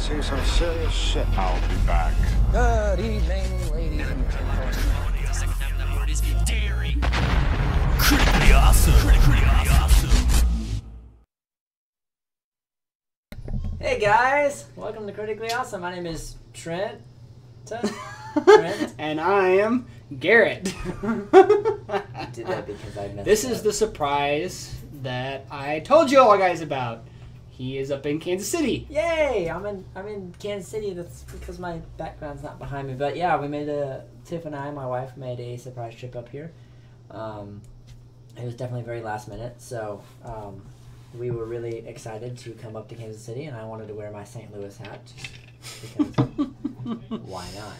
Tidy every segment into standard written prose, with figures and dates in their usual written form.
see some serious shit. I'll be back. Good evening, ladies and gentlemen. The second half of that word is very critically awesome. Critically awesome. Hey guys, welcome to Critically Awesome. My name is Trent. Trent. And I am Garrett. I did that because I messed This up. is the surprise that I told you all guys about. He is up in Kansas City. Yay! I'm in Kansas City. That's because my background's not behind me. But yeah, Tiff and I, my wife, made a surprise trip up here. It was definitely very last minute, so we were really excited to come up to Kansas City, and I wanted to wear my St. Louis hat just because why not?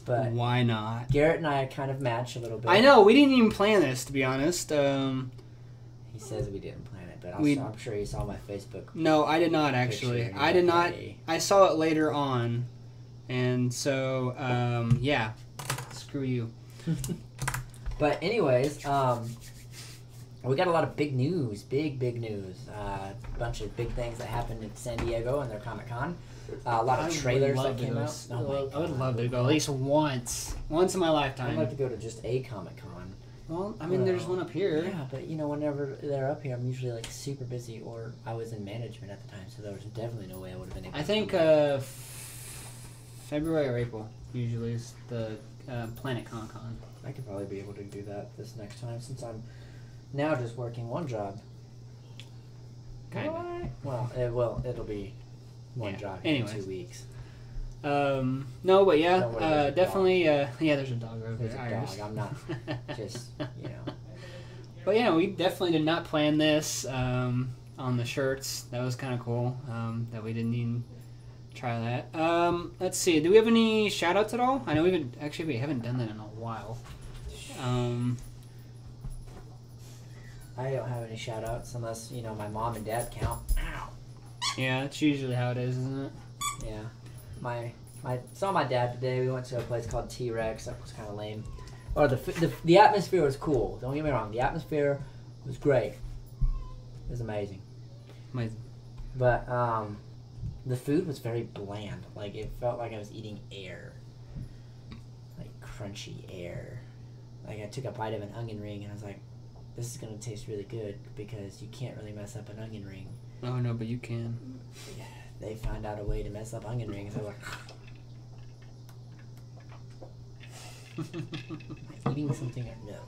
But why not? Garrett and I kind of match a little bit. I know, we didn't even plan this, to be honest. He says we didn't plan it, but I'm sure he saw my Facebook. No, I did not actually. Picture, I did not. okay. I saw it later on, and so yeah, screw you. But anyways, we got a lot of big news, big news. A bunch of big things that happened in San Diego and their Comic-Con. A lot of trailers that came out. I would love to go at least once in my lifetime. I'd like to go to just a Comic-Con. Well, I mean, there's one up here. Yeah, but whenever they're up here, I'm usually like super busy, or I was in management at the time, so there was definitely no way I would have been able. I think February or April usually is the Planet Comic-Con. I could probably be able to do that this next time since I'm now just working one job. Kinda. Well, it'll be one job in anyways. 2 weeks. No, but yeah, Don't worry, there's a definitely, yeah, there's a dog over There's a there. dog. I'm not just, But yeah, we definitely did not plan this on the shirts. That was kind of cool that we didn't even try that. Let's see. Do we have any shout-outs at all? I know we haven't done that in a while. I don't have any shout-outs unless, my mom and dad count. Ow. Yeah, that's usually how it is, isn't it? Yeah. Saw my dad today. We went to a place called T-Rex. That was kind of lame. Or the atmosphere was cool. Don't get me wrong. The atmosphere was great. It was amazing. But the food was very bland. Like, it felt like I was eating air. Like, crunchy air. Like, I took a bite of an onion ring, and I was like, this is going to taste really good because you can't really mess up an onion ring. Oh, no, but you can. Yeah, they found out a way to mess up onion rings. I was like, eating something or no.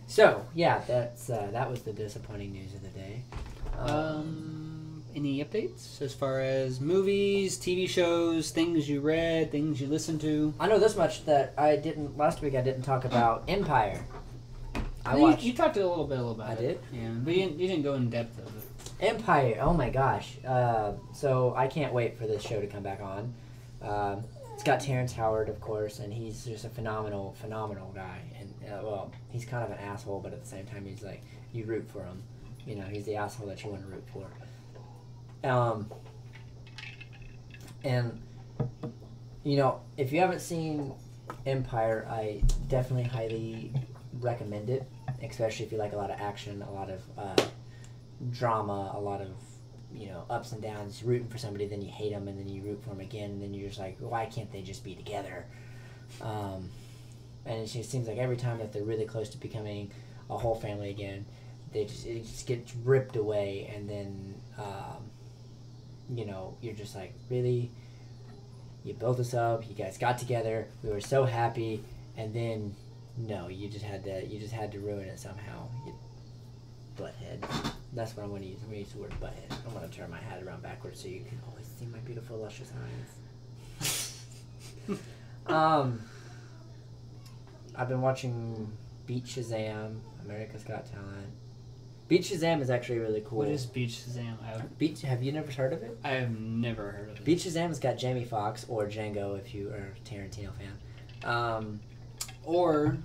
So, yeah, that was the disappointing news of the day. Any updates as far as movies, TV shows, things you read, things you listened to? I know this much that last week I didn't talk about Empire. You talked a little bit about it. I did? Yeah, but you didn't go in depth of it. Empire, oh my gosh. So I can't wait for this show to come back on. It's got Terrence Howard, of course, and he's just a phenomenal guy. And, he's kind of an asshole, but at the same time, he's like, you root for him. He's the asshole that you want to root for. And, if you haven't seen Empire, I definitely highly recommend it, especially if you like a lot of action, a lot of drama, a lot of ups and downs, rooting for somebody, then you hate them, and then you root for them again, and then you're just like, why can't they just be together? And it just seems like every time that they're really close to becoming a whole family again, it just gets ripped away, and then you're just like, really, you built us up, you guys got together, we were so happy, and then no, you just had to ruin it somehow. You butthead. That's what I'm going to use. I'm going to use the word butthead. I'm going to turn my hat around backwards so you can always see my beautiful, luscious eyes. I've been watching Beat Shazam, America's Got Talent. Beat Shazam is actually really cool. What is Beat Shazam? Have you never heard of it? I have never heard of it. Beat Shazam's got Jamie Foxx, or Django if you are a Tarantino fan. Or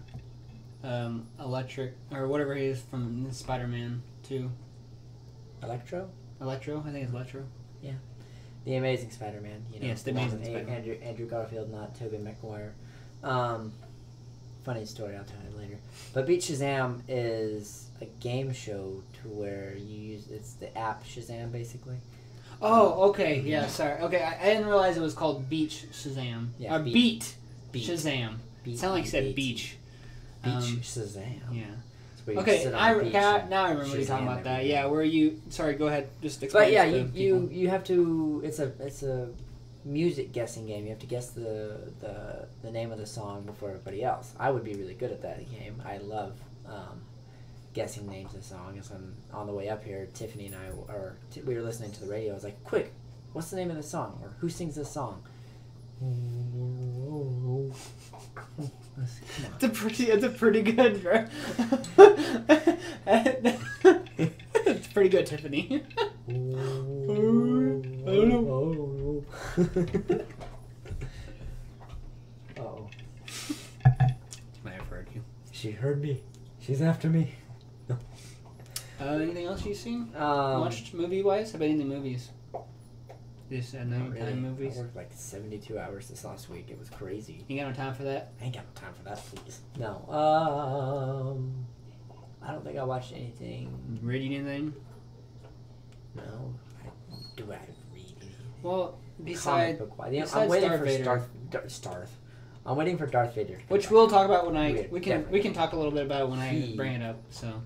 Electric, or whatever he is from Spider-Man 2. Electro, I think it's Electro. Yeah. The Amazing Spider-Man. Yes, the Amazing Spider-Man. Andrew Garfield, not Tobey Maguire. Funny story, I'll tell you later. But Beat Shazam is a game show to where it's the app Shazam, basically. Oh, okay. Yeah, sorry. Okay, I didn't realize it was called Beach Shazam. Yeah, Or Beat Beat. Shazam. Beat, It sounded like you said beat. beach. Beach Shazam. Yeah. It's where you Okay, sit on now the beach I and remember what you're talking Shazam about that. everything. Yeah, where you... Sorry, go ahead. Just explain But yeah, to people. you have to. It's a music guessing game. You have to guess the name of the song before everybody else. I would be really good at that game. I love guessing names of songs. And on the way up here, Tiffany and I we were listening to the radio. I was like, "Quick, what's the name of the song? Or who sings this song?" It's a pretty good, bro. It's pretty good, Tiffany. I don't know. Uh-oh. Might have heard you. She heard me. She's after me. Anything else you've seen? Watched movie-wise? How about any movies? Just Not nighttime really. movies? I worked like 72 hours this last week. It was crazy. You got no time for that? I ain't got no time for that, please. No. I don't think I watched anything. Reading anything? No. Do I read anything? Well, Comic besides book wise. I'm besides waiting Darth for Vader. Darth. I'm waiting for Darth Vader to come which back. we'll talk about when Weird. we Definitely. can talk a little bit about it when I bring it up. So,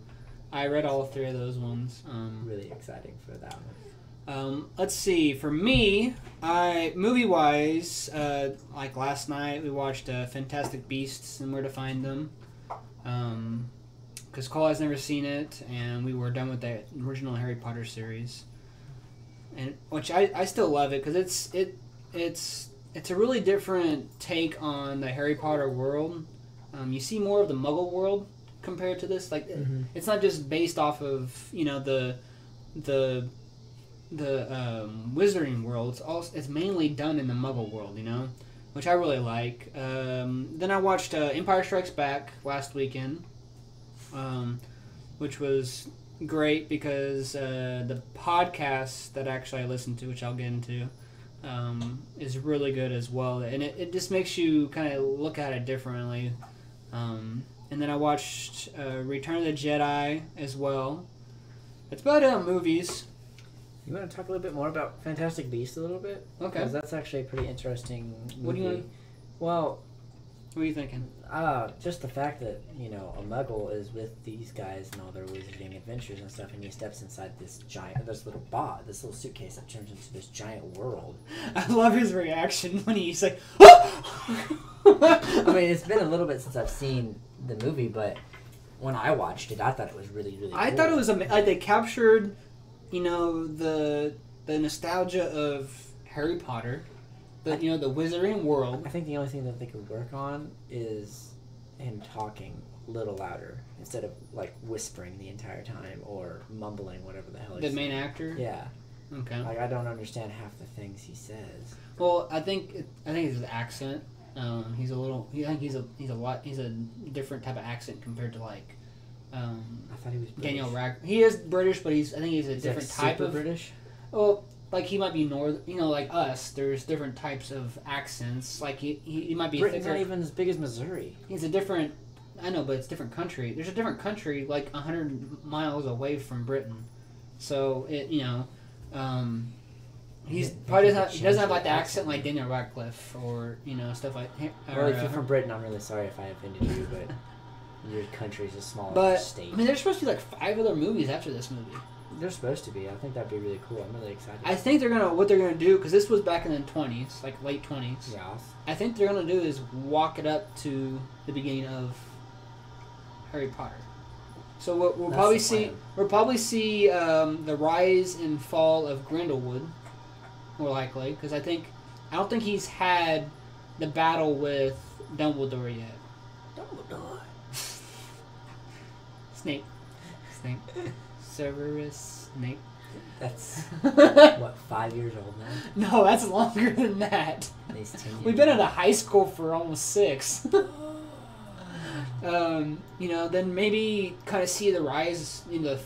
I read all three of those ones. Really exciting for that one. Let's see. For me, movie-wise, like last night, we watched Fantastic Beasts and Where to Find Them. Because Cole has never seen it, and we were done with the original Harry Potter series, and which I still love it because it's a really different take on the Harry Potter world. You see more of the Muggle world compared to this. Like it's not just based off of the Wizarding world. It's mainly done in the Muggle world, which I really like. Then I watched Empire Strikes Back last weekend, which was great because the podcast that actually I listened to, which I'll get into, is really good as well, and it just makes you kind of look at it differently. And then I watched Return of the Jedi as well. It's about movies. You want to talk a little bit more about Fantastic Beasts a little bit? Okay. Because that's actually a pretty interesting movie. What do you want? Well, What are you thinking? just the fact that, a Muggle is with these guys and all their wizarding adventures and stuff, and he steps inside this little suitcase that turns into this giant world. I love his reaction when he's like, I mean, it's been a little bit since I've seen the movie, but when I watched it, I thought it was really, really cool. I thought it was like they captured, the nostalgia of Harry Potter, the Wizarding world. I think the only thing that they could work on is him talking a little louder instead of like whispering the entire time or mumbling whatever the hell he's The main saying. actor. Yeah. Okay. Like I don't understand half the things he says. Well, I think it's his accent. He's a little. I think he's a different type of accent compared to like. I thought he was British. Daniel Radcliffe. He is British, but I think he's a He's different like type super of British. Well, like he might be like us. There's different types of accents. Like he might be Britain's thicker. not even as big as Missouri. He's a different. I know, but it's a different country. There's a different country like 100 miles away from Britain, so he's probably he doesn't have like the accent like Daniel Radcliffe or stuff like. Well, if you're from Britain, I'm really sorry if I offended you, but your country's as small as But your state. I mean, there's supposed to be like 5 other movies after this movie. They're supposed to be. I think that'd be really cool. I'm really excited. I think what they're gonna do, because this was back in the 20s, like late 20s. Yeah. I think they're gonna do is walk it up to the beginning of Harry Potter. So we'll probably see the rise and fall of Grindelwald, more likely, because I don't think he's had the battle with Dumbledore yet. Dumbledore. Snape. Severus Snape. That's what, 5 years old now? No, that's longer than that. And he's 10 years We've been old. at a high school for almost 6. Then maybe kind of see the rise, the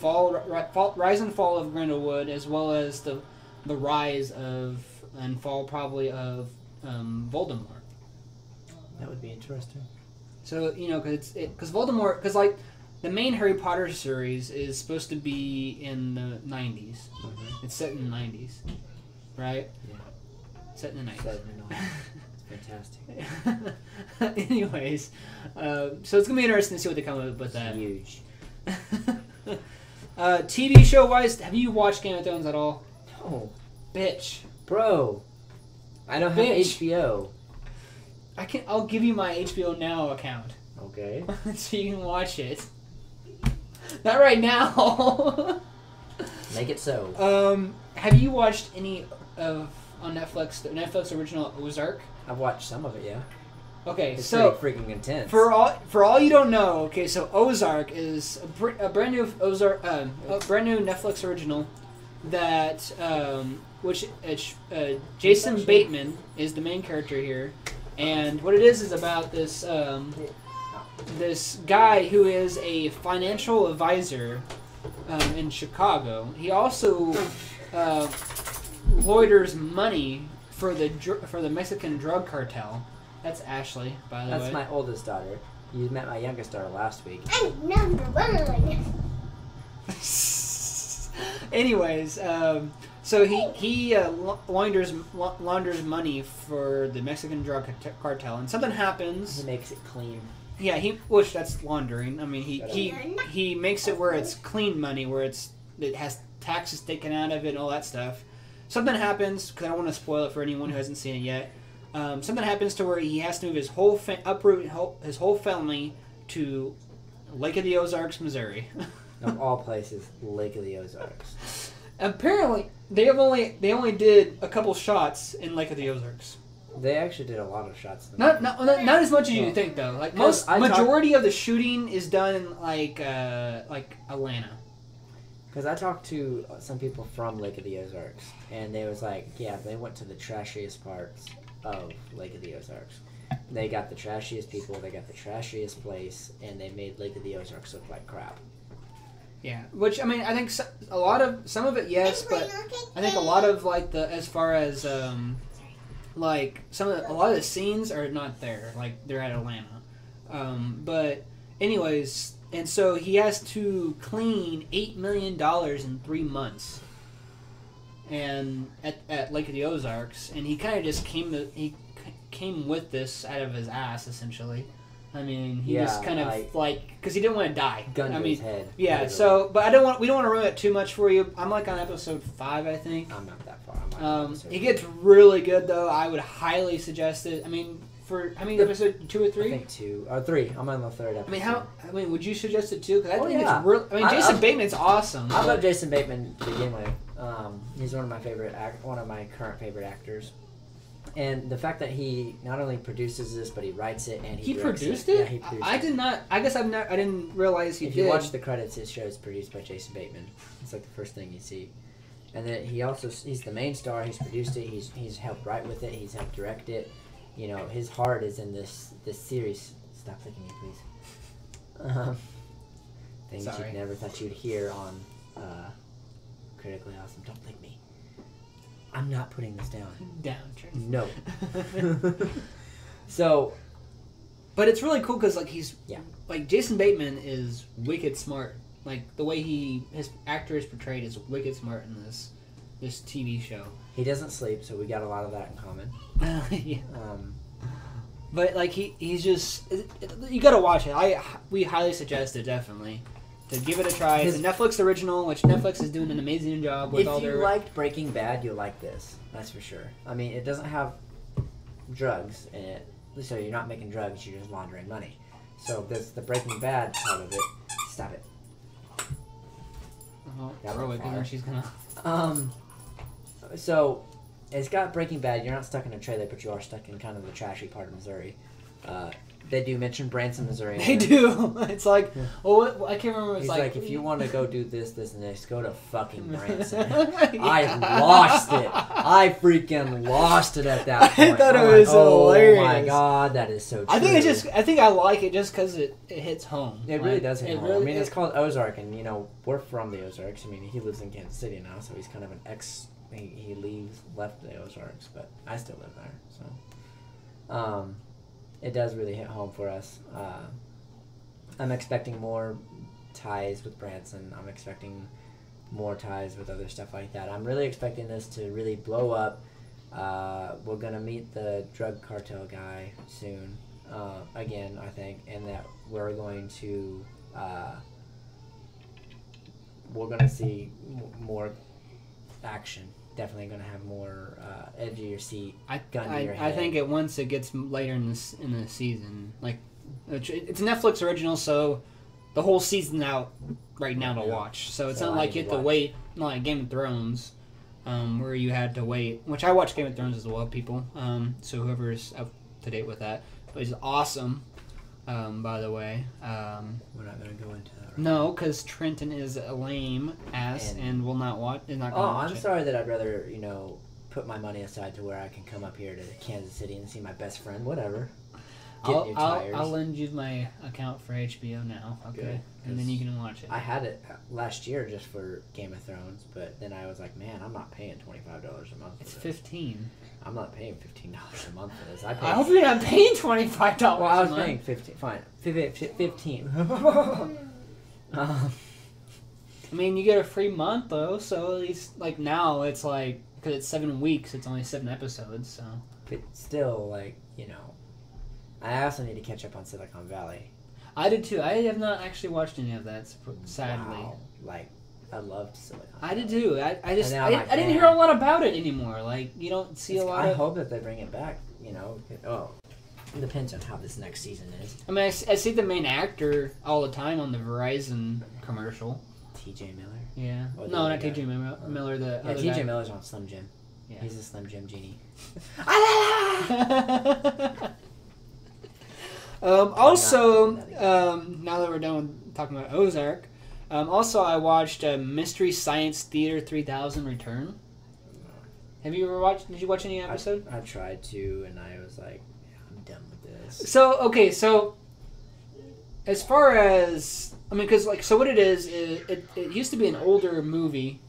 rise and fall of Grindelwald, as well as the rise of and fall probably of Voldemort. That would be interesting. So because Voldemort, because like the main Harry Potter series is supposed to be in the 90s. Mm-hmm. It's set in the 90s, right? Yeah. Set in the night. Set in the night. It's fantastic. Anyways, so it's gonna be interesting to see what they come up with that. Huge. TV show wise, have you watched Game of Thrones at all? Oh, Bitch. bro. I don't have Bitch. HBO. I'll give you my HBO Now account. Okay. So you can watch it. Not right now. Make it so. Have you watched any of on Netflix, the Netflix original Ozark? I've watched some of it, yeah. Okay, It's so pretty freaking intense. for all you don't know, okay, so Ozark is a brand new Netflix original that which Jason Bateman is the main character here, and what it is about this this guy who is a financial advisor in Chicago. He also loiters money for the Mexican drug cartel. That's Ashley, by the way. That's my oldest daughter. You met my youngest daughter last week. I'm number one. Anyways, so he launders money for the Mexican drug cartel, and something happens. He makes it clean. Yeah, which that's laundering. I mean, he makes it where it's clean money, where it has taxes taken out of it and all that stuff. Something happens, because I don't want to spoil it for anyone who hasn't seen it yet. Something happens to where he has to move his uproot his whole family to Lake of the Ozarks, Missouri. Of all places, Lake of the Ozarks. Apparently, they only did a couple shots in Lake of the Ozarks. They actually did a lot of shots. Not as much as you think though. Like majority of the shooting is done in like Atlanta. Because I talked to some people from Lake of the Ozarks, and they was like, yeah, they went to the trashiest parts of Lake of the Ozarks. They got the trashiest people, they got the trashiest place, and they made Lake of the Ozarks look like crap. Yeah, which I mean, I think some of it, yes, but I think a lot of like as far as like a lot of the scenes are not there. Like they're at Atlanta, but anyways, and so he has to clean $8 million in 3 months, and at Lake of the Ozarks, and he kind of just came with this out of his ass essentially. I mean, he just kind of like because he didn't want to die. Gun to his head. Yeah. Literally. So, but we don't want to ruin it too much for you. I'm like on episode 5, I think. I'm not that far. It gets really good though. I would highly suggest it. I mean, for how many episode 2 or 3? I think 2 or 3. I'm on the 3rd episode. I mean, would you suggest it too? Because I think yeah. it's real. I mean, Jason Bateman's awesome. I love Jason Bateman to begin with. He's one of my current favorite actors. And the fact that he not only produces this, but he writes it and he produced it. Yeah, he produced it. I did not. I guess I didn't realize he did. If you watch the credits, it shows produced by Jason Bateman. It's like the first thing you see. And then he's the main star. He's produced it. He's helped write with it. He's helped direct it. You know, his heart is in this series. Stop licking me, please. Things Sorry. you never thought you'd hear on Critically Awesome. Don't lick me. I'm not putting this down. Down, Trent. No. So, but it's really cool because yeah. Like Jason Bateman is wicked smart. Like the way his actor is portrayed is wicked smart in this TV show. He doesn't sleep, so we got a lot of that in common. Yeah. But like he's just you gotta watch it. We highly suggest it definitely. To give it a try. It's a Netflix original, which Netflix is doing an amazing job with all their... If you liked Breaking Bad, you'll like this. That's for sure. I mean, it doesn't have drugs in it, so you're not making drugs, you're just laundering money. So there's the Breaking Bad part of it. Stop it. She's gonna... So, it's got Breaking Bad. You're not stuck in a trailer, but you are stuck in kind of the trashy part of Missouri. They do mention Branson, Missouri. They do. It's like, well, I can't remember. It's He's like, if you want to go do this, and this, go to fucking Branson. Yeah. I lost it. I freaking lost it at that point. I thought it was hilarious. Oh my god, that is so true. I think I like it just because it hits home. It really does hit home. Really, I mean, it's called Ozark, and we're from the Ozarks. I mean, he lives in Kansas City now, so he's kind of an he left the Ozarks, but I still live there, so. It does really hit home for us. I'm expecting more ties with Branson. I'm expecting more ties with other stuff like that. I'm really expecting this to really blow up. We're gonna meet the drug cartel guy soon, again, I think, and that we're going to see more action. Definitely gonna have more edge of your seat, gun to your head. I think once it gets later in the season, like it's a Netflix original, so the whole season's out right now to watch. So it's not like you have to wait, not like Game of Thrones. Where you had to wait, which I watch Game of Thrones as well, people. So whoever's up to date with that, but it's awesome. By the way, we're not gonna go into that. Right no, because Trenton is a lame ass and will not watch. Is not gonna watch I'm sorry that I'd rather put my money aside to where I can come up here to Kansas City and see my best friend. Whatever. I'll lend you my account for HBO now, okay? Good, and then you can watch it. I had it last year just for Game of Thrones, but then I was like, man, I'm not paying $25 a month. It's $15. I'm not paying $15 a month for this. I hope you're not paying $25. Well, I was paying 15. Fine, 15. I mean, you get a free month though, so at least like now it's like because it's 7 weeks, it's only 7 episodes, so. But still, I also need to catch up on Silicon Valley. I did too. I have not actually watched any of that, sadly. Wow. I loved Silicon Valley. I did too. I didn't hear a lot about it anymore. Like, you don't see a lot of... I hope that they bring it back, Oh, it depends on how this next season is. I mean, I see the main actor all the time on the Verizon commercial. T.J. Miller? Yeah. No, not T.J. Miller. The other T.J. guy. Miller's on Slim Jim. Yeah. He's a Slim Jim genie. Also, now that we're done with talking about Ozark, also I watched Mystery Science Theater 3000 Return. Have you ever watched? Did you watch any episode? I tried to, and I was like, I'm done with this. So as far as because what it is it used to be an older movie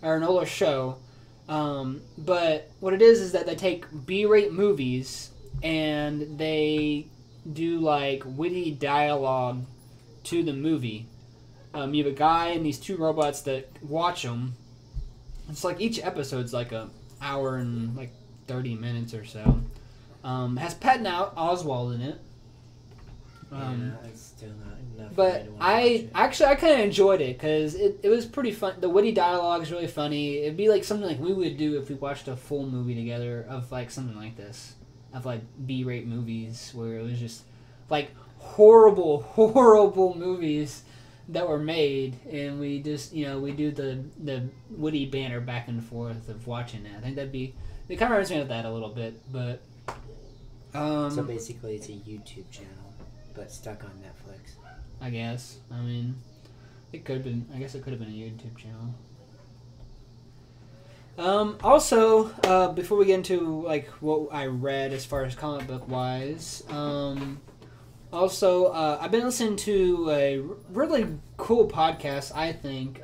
or an older show, but what it is that they take B-rate movies and they do witty dialogue to the movie. You have a guy and these 2 robots that watch them. It's each episode's an hour and 30 minutes or so. Has Patton Oswalt in it. It's still not enough. But I kind of enjoyed it because it was pretty fun. The witty dialogue is really funny. It'd be something we would do if we watched a full movie together of something like this. Of B-rate movies where it was just horrible movies that were made, and we just we do the witty banter back and forth of watching it. I think it kind of reminds me of that a little bit, but so basically it's a YouTube channel, but stuck on Netflix. I guess. I mean, it could have been. I guess it could have been a YouTube channel. Also, before we get into what I read as far as comic book wise, I've been listening to a really cool podcast, I think,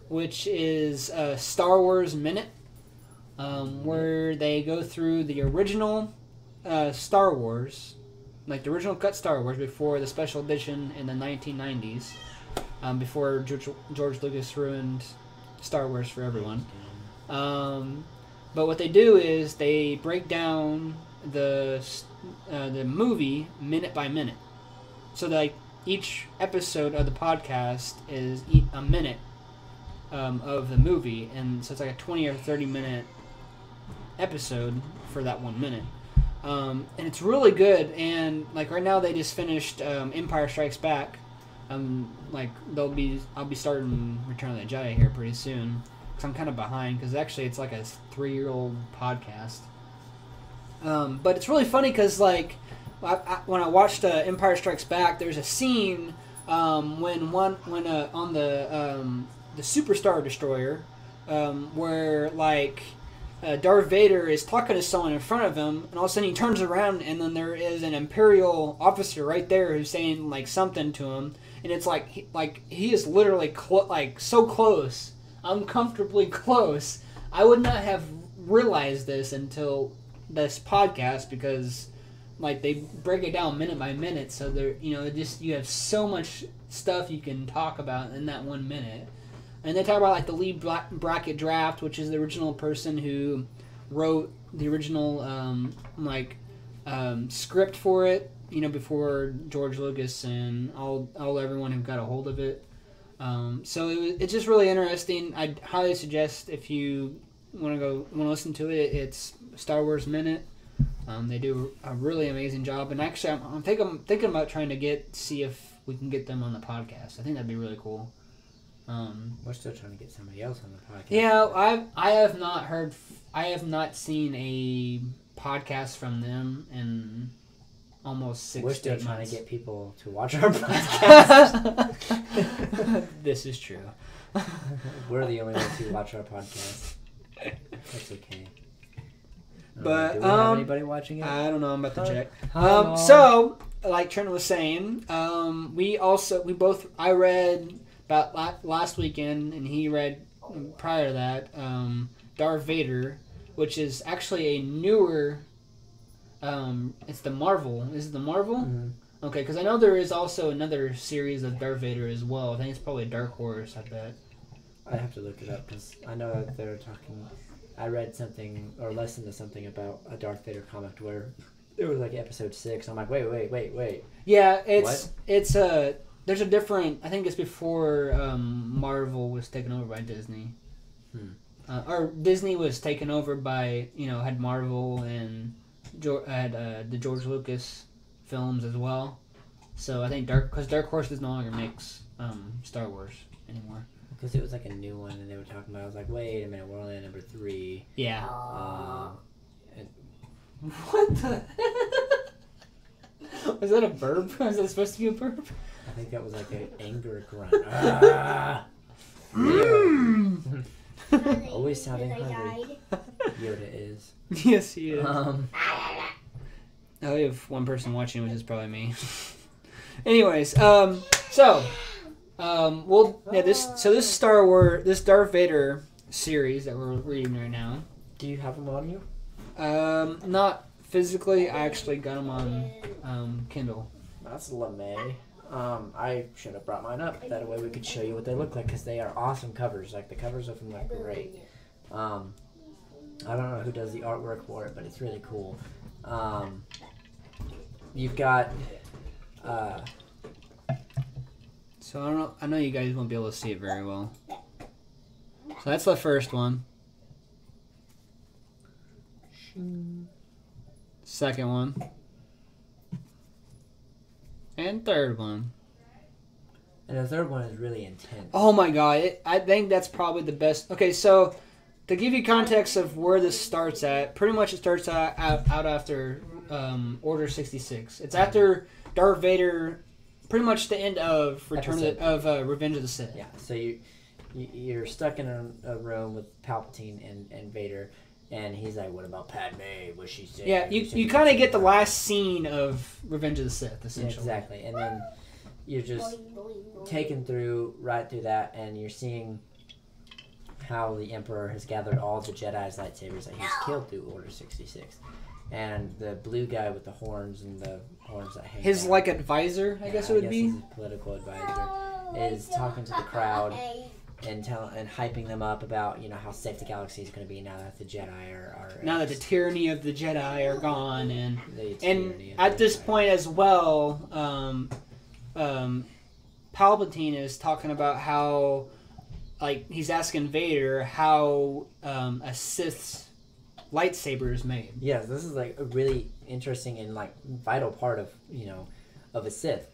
which is Star Wars Minute, where they go through the original Star Wars, the original cut Star Wars before the special edition in the 1990s, before George Lucas ruined Star Wars for everyone. But what they do is they break down the movie minute by minute. So each episode of the podcast is a minute of the movie, and so it's a 20 or 30 minute episode for that 1 minute. And it's really good. And right now they just finished Empire Strikes Back. I'll be starting Return of the Jedi here pretty soon. Because I'm kind of behind, because actually it's a 3-year-old podcast. But it's really funny because, when I watched Empire Strikes Back, there's a scene when on the Superstar Destroyer, where Darth Vader is talking to someone in front of him, and all of a sudden he turns around, and then there is an Imperial officer right there who's saying something to him, and it's he is literally so close. Uncomfortably close. I would not have realized this until this podcast because they break it down minute by minute, so there you have so much stuff you can talk about in that 1 minute. And they talk about like the lead bracket draft, which is the original person who wrote the original script for it. You know, before George Lucas and all everyone who got a hold of it. So it's just really interesting. I'd highly suggest if you want to listen to it. It's Star Wars Minute. They do a really amazing job, and actually, I'm thinking about trying to see if we can get them on the podcast. I think that'd be really cool. We're still trying to get somebody else on the podcast. Yeah, I have not seen a podcast from them in almost 6 We're still months. trying to get people to watch our podcast. This is true. We're the only ones who watch our podcast. That's okay. But do we have anybody watching it? I don't know. I'm about to check. Hello. So, like Trent was saying, I read about last weekend, and he read prior to that Darth Vader, which is actually a newer. It's the Marvel. Is it the Marvel? Mm-hmm. Okay, because I know there is also another series of Darth Vader as well. I think it's probably Dark Horse. I bet. I have to look it up because I know that they're talking. I read something or listened to something about a Darth Vader comic where it was like episode 6. I'm like, wait. Yeah, there's a different. I think it's before Marvel was taken over by Disney, or Disney was taken over by had Marvel and had the George Lucas films as well. So I think Dark Horse no longer makes Star Wars anymore. Because it was like a new one, and they were talking about. I was like, wait a minute, we're only at number 3. Yeah. What the? Was that a burp? Was that supposed to be a burp? I think that was like an anger grunt. Always sounding hungry. Yoda is. Yes, he is. I only have one person watching, which is probably me. Anyways, this Darth Vader series that we're reading right now. Do you have them on you? Not physically. I actually got them on Kindle. That's LeMay. I should have brought mine up. That way we could show you what they look like because they are awesome covers. Like the covers of them are great. I don't know who does the artwork for it, but it's really cool. You've got. So I don't know. I know you guys won't be able to see it very well. So that's the first one. Second one. And third one. And the third one is really intense. Oh my god. I think that's probably the best. Okay, so to give you context of where this starts at, pretty much it starts out after Order 66. It's after Darth Vader, pretty much the end of Revenge of the Sith. Yeah, so you're stuck in a room with Palpatine and Vader, and he's like, "What about Padme? What she said?" Yeah, you kind of get the last scene of Revenge of the Sith, essentially. Yeah, exactly, and then you're just taken right through that, and you're seeing how the Emperor has gathered all the Jedi's lightsabers that he's killed through Order 66. And the blue guy with the horns and the horns that hang his down. like advisor, I guess it would be. His political advisor is talking to the crowd and hyping them up about how safe the galaxy is going to be now that the Jedi are now that the tyranny of the Jedi are gone, and at this point as well, Palpatine is talking about how he's asking Vader how a Sith's lightsaber is made. Yes, this is like a really interesting and vital part of of a Sith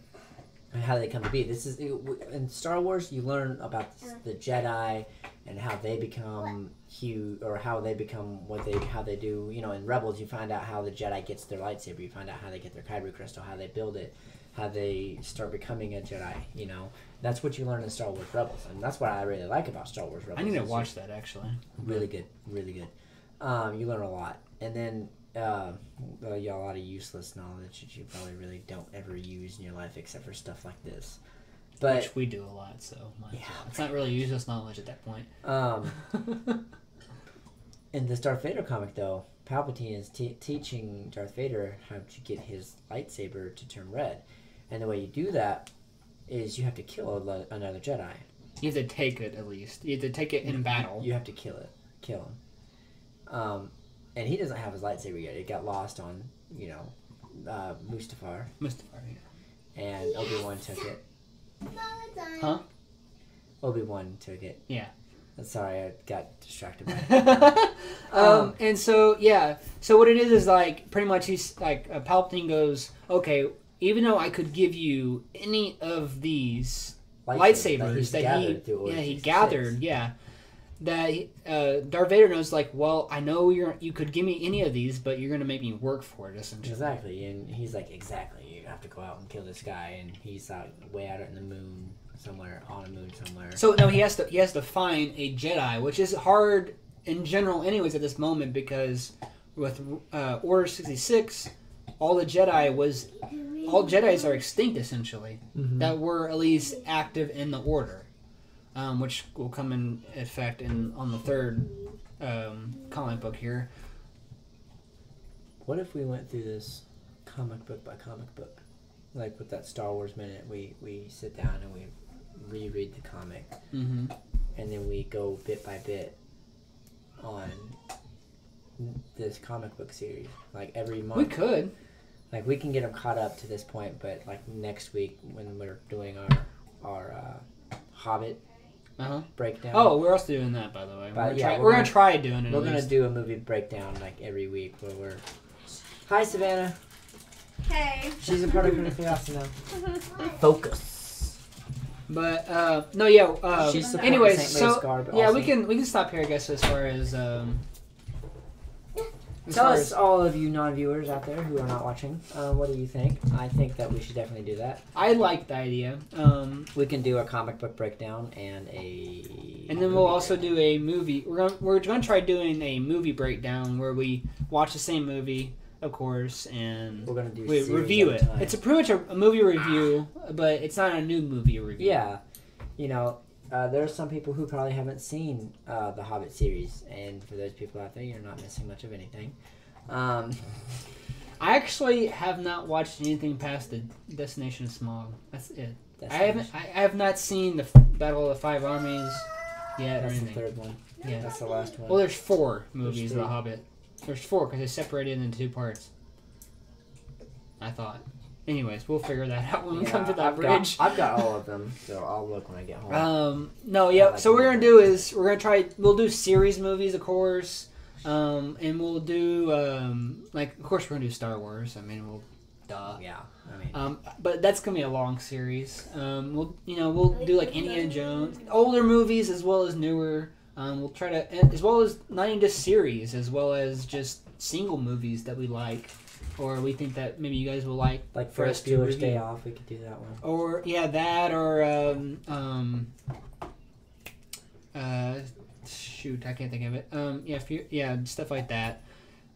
and how they come to be. This is in Star Wars. You learn about the Jedi and how they become huge, or how they become how they do. In Rebels, you find out how the Jedi gets their lightsaber. You find out how they get their kyber crystal, how they build it, how they start becoming a Jedi. That's what you learn in Star Wars Rebels, and that's what I really like about Star Wars Rebels. I need to watch that actually. Really good, really good. You learn a lot, and then a lot of useless knowledge that you probably really don't ever use in your life except for stuff like this. But which we do a lot, so it's not really useless knowledge at that point. In this Darth Vader comic, though, Palpatine is teaching Darth Vader how to get his lightsaber to turn red, and the way you do that is you have to kill another Jedi. You have to take it at least. You have to take it in battle. You have to kill him. And he doesn't have his lightsaber yet. It got lost on, Mustafar. Mustafar, yeah. And Obi-Wan took it. Huh? Obi-Wan took it. Yeah. Sorry, I got distracted by it. And so, yeah. So what it is like, pretty much he's like, Palpatine goes, okay, even though I could give you any of these lightsabers that he gathered, that Darth Vader knows, like, well, I know you could give me any of these, but you're going to make me work for it, essentially. Exactly, and he's like, exactly, you have to go out and kill this guy, and he's way out in the moon somewhere, on a moon somewhere. So, no, he has to find a Jedi, which is hard in general anyways at this moment, because with Order 66, all Jedis are extinct, essentially, that were at least active in the Order. Which will come in effect on the third comic book here. What if we went through this comic book by comic book? Like with that Star Wars Minute, we sit down and we reread the comic. And then we go bit by bit on this comic book series. Like every month. We could. Like we can get them caught up to this point, but like next week when we're doing our Hobbit breakdown. Oh, we're also doing that, by the way. We're gonna try doing it. We're gonna do a movie breakdown like every week where we're. Hi, Savannah. Hey. She's a part of Anything Else now. Focus. But no, yeah. She's anyways, St. Louis garb yeah, also. we can stop here, I guess, as far as. Tell us, all of you non-viewers out there who are not watching, what do you think? I think that we should definitely do that. I like the idea. We can do a comic book breakdown and then we'll also do a movie. We're gonna try doing a movie breakdown where we watch the same movie, of course, and we're gonna do we review it. It's pretty much a movie review, but it's not a new movie review. Yeah, there are some people who probably haven't seen the Hobbit series, and for those people out there, you're not missing much of anything. I actually have not watched anything past the Destination Smog. That's it. I have not seen the Battle of the Five Armies yet. That's or anything. The third one. Yeah, that's the last one. Well, there's 4 movies of There's The Hobbit. There's 4 because they're separated into 2 parts. I thought. Anyways, we'll figure that out when we come to that bridge. I've got all of them, so I'll look when I get home. No, yeah. So what we're gonna do is we'll do series movies, of course, and we'll do of course we're gonna do Star Wars. I mean, duh. Yeah. I mean. But that's gonna be a long series. We'll do like Indiana Jones, older movies as well as newer. We'll try to, as well as not even just series, as well as just single movies that we like. Or we think that maybe you guys will like for us to review. Day Off, we could do that one. Or that, or shoot, I can't think of it. Stuff like that.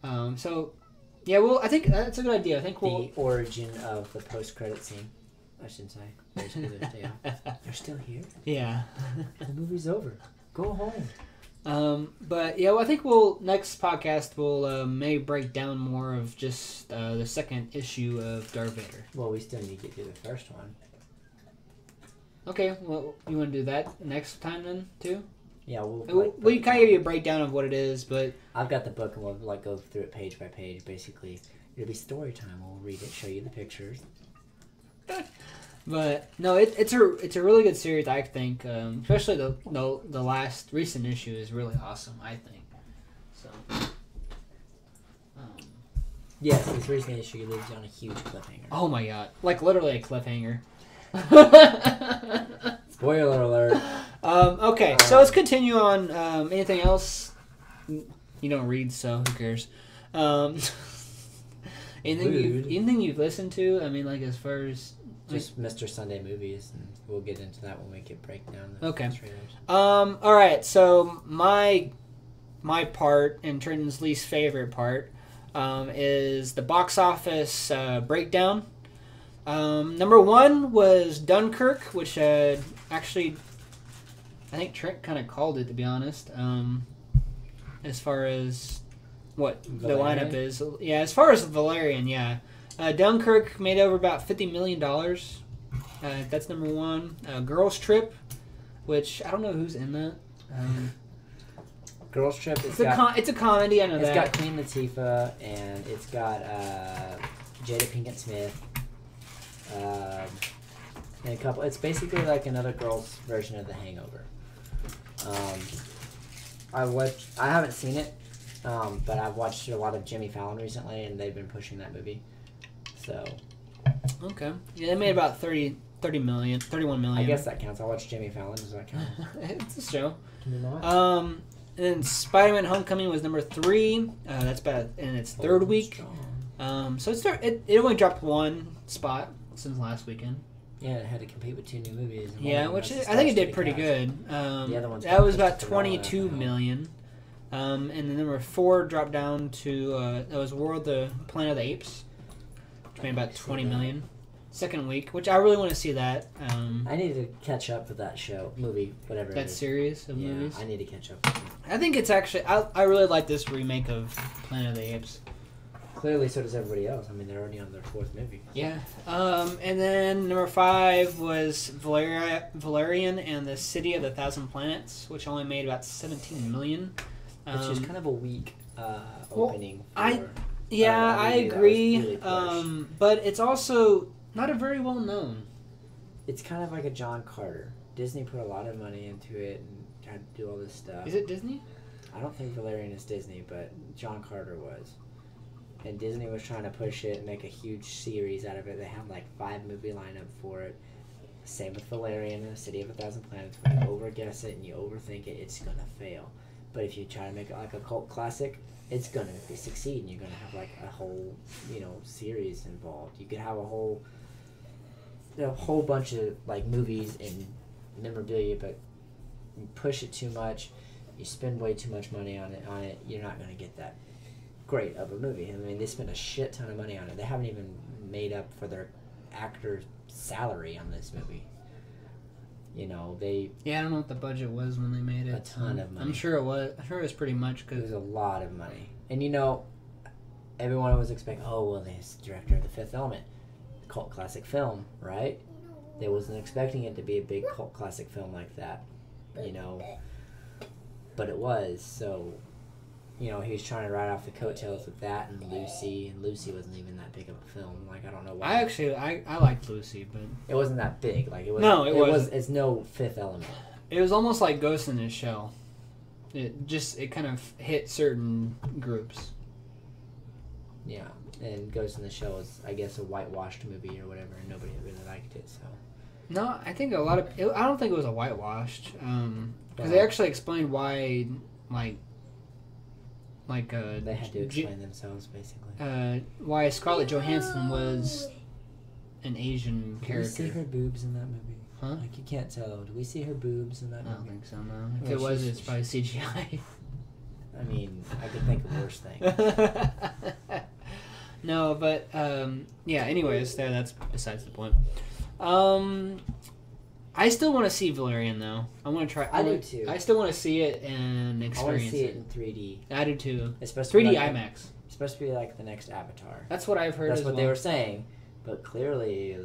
I think that's a good idea. I think the origin of the post-credit scene. I shouldn't say. Day Off. They're still here. Yeah. The movie's over. Go home. I think next podcast we'll maybe break down more of just the second issue of Darth Vader. Well, we still need to get through the first one. Okay, well, you want to do that next time then too? Yeah, we kind of give you a breakdown of what it is, but I've got the book and we'll go through it page by page. Basically, it'll be story time. We'll read it, show you the pictures. But no, it's a really good series. I think, especially the last recent issue is really awesome. I think so. Yes, this recent issue leaves you on a huge cliffhanger. Oh my god! Like literally a cliffhanger. Spoiler alert. Okay, so let's continue on. Anything else? You don't read, so who cares? Anything you've listened to? I mean, like as far as. Just Mr. Sunday Movies, and we'll get into that when we get breakdown the okay. trailers. All right. So my part and Trenton's least favorite part is the box office breakdown. Number 1 was Dunkirk, which actually I think Trent kind of called it, to be honest. As far as what Valerian? The lineup is, yeah. As far as Valerian, yeah. Dunkirk made over about $50 million. That's number 1. Girls Trip which I don't know who's in that. Girls Trip. It's a comedy. I know it's that. It's got Queen Latifah, and it's got Jada Pinkett Smith. And a couple. It's basically like another girls' version of The Hangover. I haven't seen it, but I've watched a lot of Jimmy Fallon recently, and they've been pushing that movie. So. Okay. Yeah, they made about 31 million. I guess that counts. I watched Jimmy Fallon. Does that count? It's a show. Can you not? And Spider-Man: Homecoming was number 3. That's about in its third week. So it only dropped 1 spot since last weekend. Yeah, it had to compete with 2 new movies. Yeah, which I think it did pretty good. The other one's that was about 22 million. And then number 4 dropped down to that was the Planet of the Apes, which made about 20 million. Second week, which I really want to see that. I need to catch up with that movie, whatever. That series of movies. I need to catch up with it. I think it's actually. I really like this remake of Planet of the Apes. Clearly, so does everybody else. I mean, they're already on their 4th movie. Yeah. And then number 5 was Valerian and the City of the Thousand Planets, which only made about 17 million. Which is kind of a weak opening. I agree. Really but it's also not a very well known. It's kind of like a John Carter. Disney put a lot of money into it and tried to do all this stuff. Is it Disney? I don't think Valerian is Disney, but John Carter was. And Disney was trying to push it and make a huge series out of it. They had like 5 movie lineup for it. Same with Valerian and the City of a Thousand Planets. When you overguess it and you overthink it, it's gonna fail. But if you try to make it like a cult classic, it's gonna succeed, and you're gonna have like a whole, series involved. You could have a whole bunch of like movies and memorabilia, but you push it too much, you spend way too much money on it, you're not gonna get that great of a movie. I mean, they spent a shit ton of money on it. They haven't even made up for their actor's salary on this movie. I don't know what the budget was when they made it. A ton of money. I'm sure it was. I'm sure it was pretty much. It was a lot of money. And everyone was expecting, this director of The Fifth Element, cult classic film, right? They wasn't expecting it to be a big cult classic film like that, but it was. So, he was trying to ride off the coattails with that and Lucy wasn't even that big of a film. Like, I don't know why. I liked Lucy, but it wasn't that big. Like, it was. No, it wasn't. It's no Fifth Element. It was almost like Ghost in the Shell. It kind of hit certain groups. Yeah, and Ghost in the Shell is, I guess, a whitewashed movie or whatever, and nobody really liked it. So. No, I think I don't think it was a whitewashed. Because they actually explained why, they had to explain themselves, basically. Why Scarlett Johansson was an Asian character. Do we see her boobs in that movie? Huh? Like, you can't tell. Do we see her boobs in that movie? I don't think so, no. If it was, it's probably CGI. I mean, I could think of worse things. No, but, anyways, that's besides the point. I still want to see Valerian, though. I want to try. I do, too. I still want to see it and experience it. I want to see it in 3D. I do, too. It's supposed to 3D be IMAX. It's supposed to be like the next Avatar. That's what I've heard. That's what they were saying, but clearly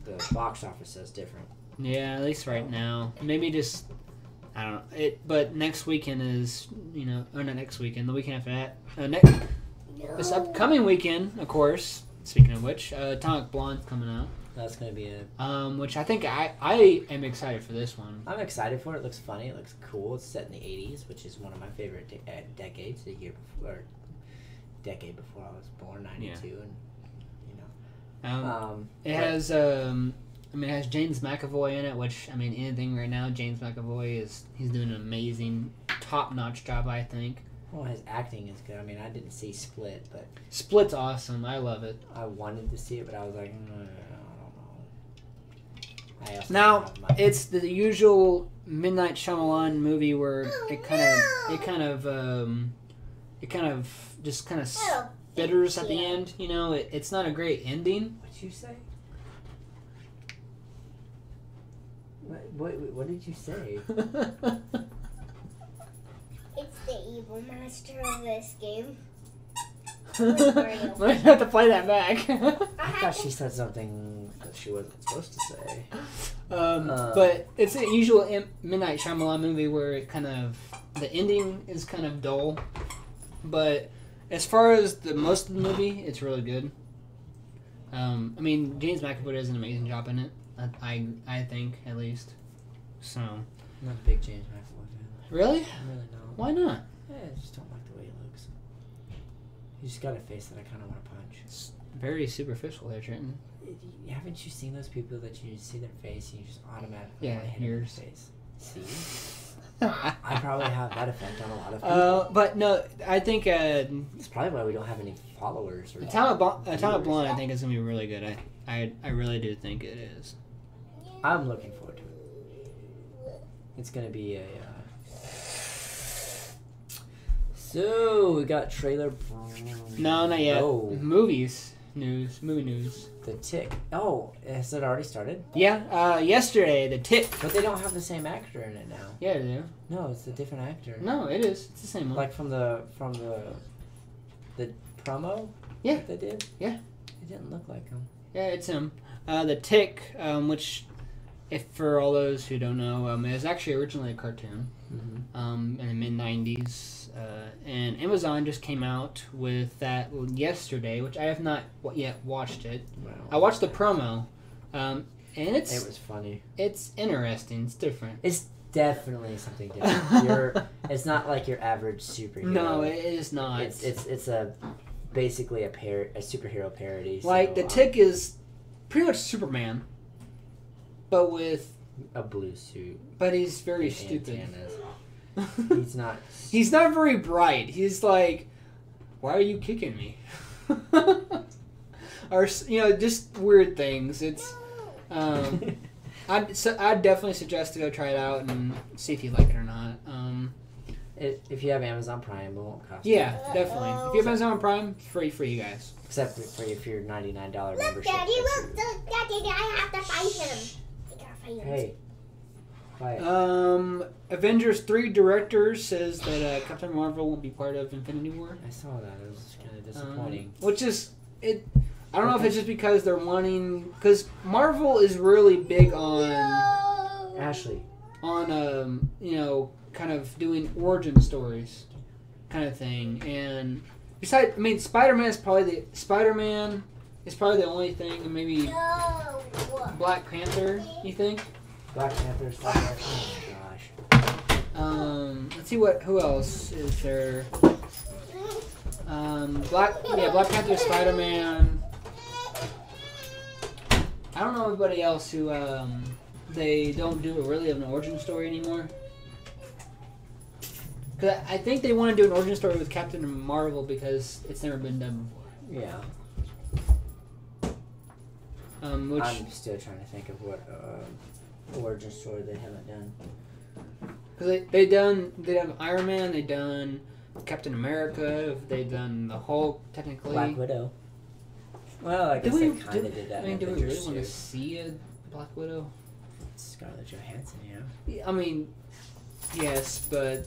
the box office says different. Yeah, at least right now. Maybe just, I don't know. But next weekend is, or not next weekend, the weekend after that. This upcoming weekend, of course, speaking of which, Atomic Blonde's coming out. That's going to be it. Which I think I am excited for this one. I'm excited for it. It looks funny. It looks cool. It's set in the 80s, which is one of my favorite decades. Decade before I was born, 92, and it has it has James McAvoy in it, which anything right now, James McAvoy he's doing an amazing, top-notch job, I think. Well, his acting is good. I didn't see Split, but Split's awesome. I love it. I wanted to see it, but I was like, I don't know. Now it's the usual Midnight Shyamalan movie where it kind of just spitters at the end. It's not a great ending. What'd you say? What did you say? It's the evil master of this game. Might have to play that back. I thought she said something that she wasn't supposed to say. But it's a usual Midnight Shyamalan movie where it kind of the ending is kind of dull, but as far as the most of the movie, it's really good. I mean, James McAvoy does an amazing job in it. I think at least. So. I'm not a big James McAvoy fan. Really? I really don't. Why not? I just don't like the way he looks. He's just got a face that I kind of want to punch. It's very superficial there, Trenton. Haven't you seen those people that you see their face and you just automatically Yeah, want to hit them in the yours. face? See? I probably have that effect on a lot of people. But no, I think It's probably why we don't have any followers. Or Atomic Blonde, I think is gonna be really good. I really do think it is. I'm looking forward to it. It's gonna be a. So we got trailer. No, not yet. Oh, Movie news. The Tick. Oh, has it already started? Yeah, yesterday, The Tick. But they don't have the same actor in it now. Yeah, they do. No, it's a different actor. No, it is. It's the same one. Like from the promo. Yeah. That they did. Yeah. It didn't look like him. Yeah, it's him. The Tick, which, if for all those who don't know, is actually originally a cartoon. Mm-hmm. In the mid-90s. And Amazon just came out with that yesterday, which I have not yet watched it. Wow. I watched the promo, and It was funny. It's interesting. It's different. It's definitely something different. It's not like your average superhero. No, it is not. It's a basically a superhero parody. Like so, the Tick is pretty much Superman, but with a blue suit. But he's very and stupid. antennas. He's not. He's not very bright. He's like, why are you kicking me? Or just weird things. It's. I'd definitely suggest to go try it out and see if you like it or not. If you have Amazon Prime, it won't cost. Yeah, definitely. If you have Amazon Prime, free for you guys. Except for if your $99 Look, membership. Daddy, look, Daddy, I have to fight him. I gotta fight him. Hey. Quiet. Avengers 3 director says that Captain Marvel won't be part of Infinity War. I saw that. It was kind of disappointing. Which is it. I don't know if it's just because they're wanting, because Marvel is really big on Ashley. on kind of doing origin stories, kind of thing. And besides, I mean, Spider-Man is probably the only thing, and maybe Black Panther. You think? Black Panther. Oh my gosh. Let's see who else is there. Black Panther, Spider-Man. I don't know anybody else who they don't do really an origin story anymore. Cause I think they want to do an origin story with Captain Marvel because it's never been done before. Yeah. Which I'm still trying to think of what origin story they haven't done. because they done Iron Man, they done Captain America, they done the Hulk technically. Black Widow. Well, I guess they kind of did that. I mean, do we Avengers really want to too. see a Black Widow? Scarlett Johansson, yeah. I mean, yes, but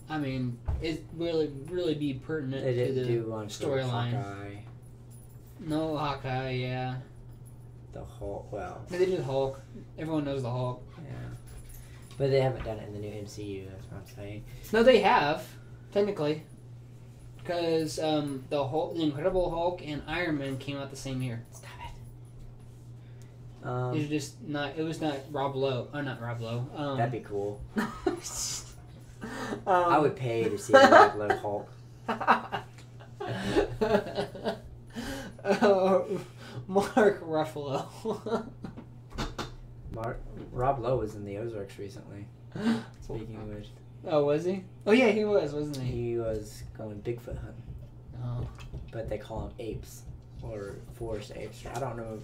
I mean, it really be pertinent They to didn't the do one for storyline. Hawkeye, No Hawkeye, yeah. the Hulk. Well, They do the Hulk. Everyone knows the Hulk. yeah. But they haven't done it in the new MCU. That's what I'm saying. No, they have technically, because the Incredible Hulk and Iron Man came out the same year. Stop it. It was just not. It was not Rob Lowe. Oh, not Rob Lowe. That'd be cool. I I would pay to see the Rob Lowe Hulk. Mark Ruffalo. Rob Lowe was in the Ozarks recently. Speaking of which, Oh, was he? Oh yeah, he was, wasn't he? he was going Bigfoot hunting, Oh. but they call them apes or forest apes. I don't know.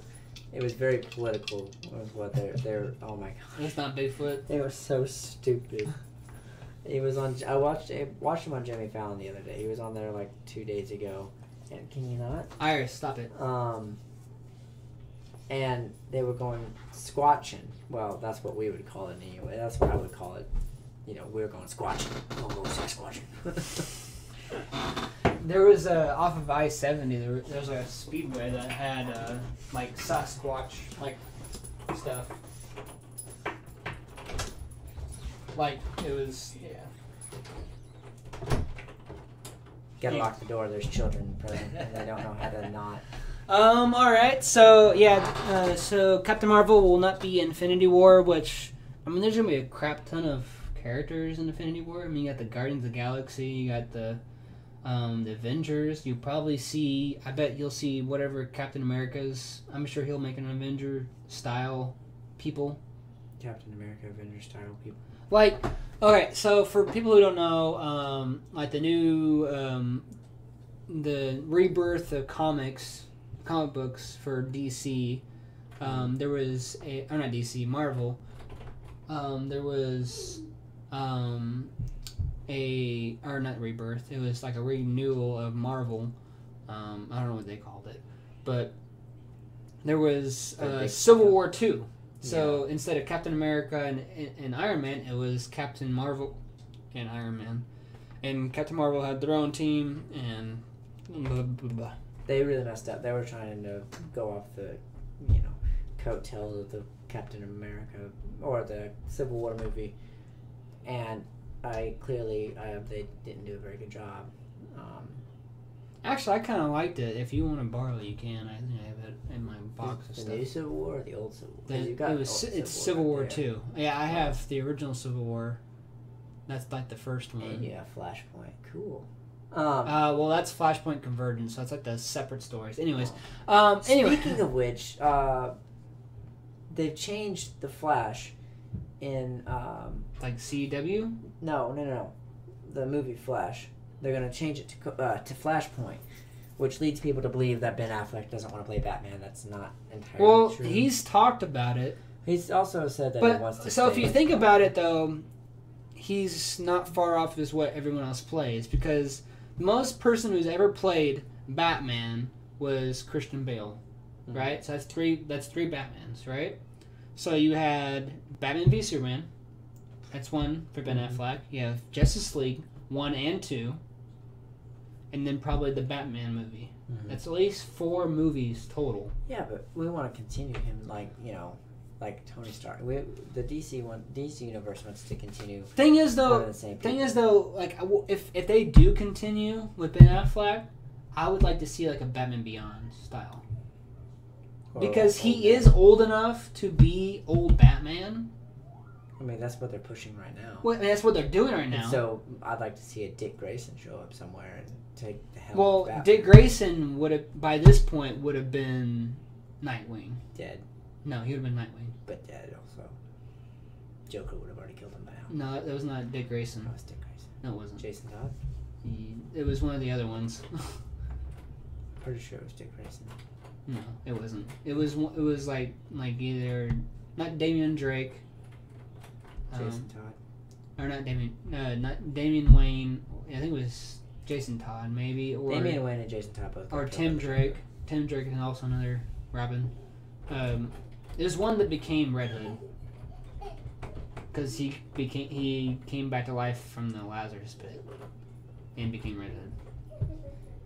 It was very political. Was what they're. Oh my god. It's not Bigfoot. It was so stupid. He was on. I watched him on Jimmy Fallon the other day. He was on there like 2 days ago. And can you not? Iris, stop it. And they were going squatching. Well, that's what we would call it anyway. That's what I would call it. You know, we were going squatching. Oh, go squatching. There was off of I-70. There was a speedway that had like Sasquatch like stuff. Like it was, yeah. Gotta lock the door. There's children present, and they don't know how to not. All right. So yeah. So Captain Marvel will not be Infinity War, which I mean, there's gonna be a crap ton of characters in Infinity War. I mean, you got the Guardians of the Galaxy. You got the Avengers. You probably see. I bet you'll see whatever Captain America's. I'm sure he'll make an Avenger style people. Captain America, Avenger style people. Like, okay, so for people who don't know, like the new, the rebirth of comic books for DC, there was or not DC, Marvel, there was, or not rebirth, it was like a renewal of Marvel, I don't know what they called it, but there was Civil War 2. So instead of Captain America and Iron Man, it was Captain Marvel and Iron Man. And Captain Marvel had their own team, and blah, blah, blah. They really messed up. They were trying to go off the, coattails of the Captain America or the Civil War movie. And they didn't do a very good job. Actually, I kind of liked it. If you want to borrow it, you can. I think I have it in my box of The stuff. new Civil War or the old Civil War? It's Civil War 2. Yeah, I have the original Civil War. That's like the first one. And you have Flashpoint. Cool. Well, that's Flashpoint Convergence, so it's like the separate stories. Anyways, Speaking of which, they've changed the Flash in like CW. No, the movie Flash. They're gonna change it to Flashpoint, which leads people to believe that Ben Affleck doesn't want to play Batman. That's not entirely true. Well, he's talked about it. He's also said that he wants to. So if you think about it, though, he's not far off as what everyone else plays, because most person who's ever played Batman was Christian Bale, right? So that's three Batmans, right? So you had Batman v Superman. That's one for Ben Affleck. You have Justice League 1 and 2. And then probably the Batman movie. That's at least 4 movies total. Yeah, but we want to continue him like Tony Stark. The DC universe wants to continue. Thing is though, like if they do continue with Ben Affleck, I would like to see like a Batman Beyond style. Because he is old enough to be old Batman. I mean, that's what they're pushing right now. Well, I mean, that's what they're doing right now. And so I'd like to see a Dick Grayson show up somewhere and take the helm. Well, Dick Grayson would have, by this point, would have been Nightwing. Dead. No, he would have been Nightwing. But dead also. Joker would have already killed him by now. No, that was not Dick Grayson. That was Dick Grayson. No, it wasn't. Jason Todd? It was one of the other ones. Pretty sure it was Dick Grayson. No, it wasn't. It was like either not Damian Drake. Jason Todd. Or not Damian Wayne. I think it was Jason Todd, maybe. Or Damian Wayne and Jason Todd both. Or Tim Drake. Tim Drake is also another Robin. There's one that became Red Hood. Because he came back to life from the Lazarus pit. And became Red Hood.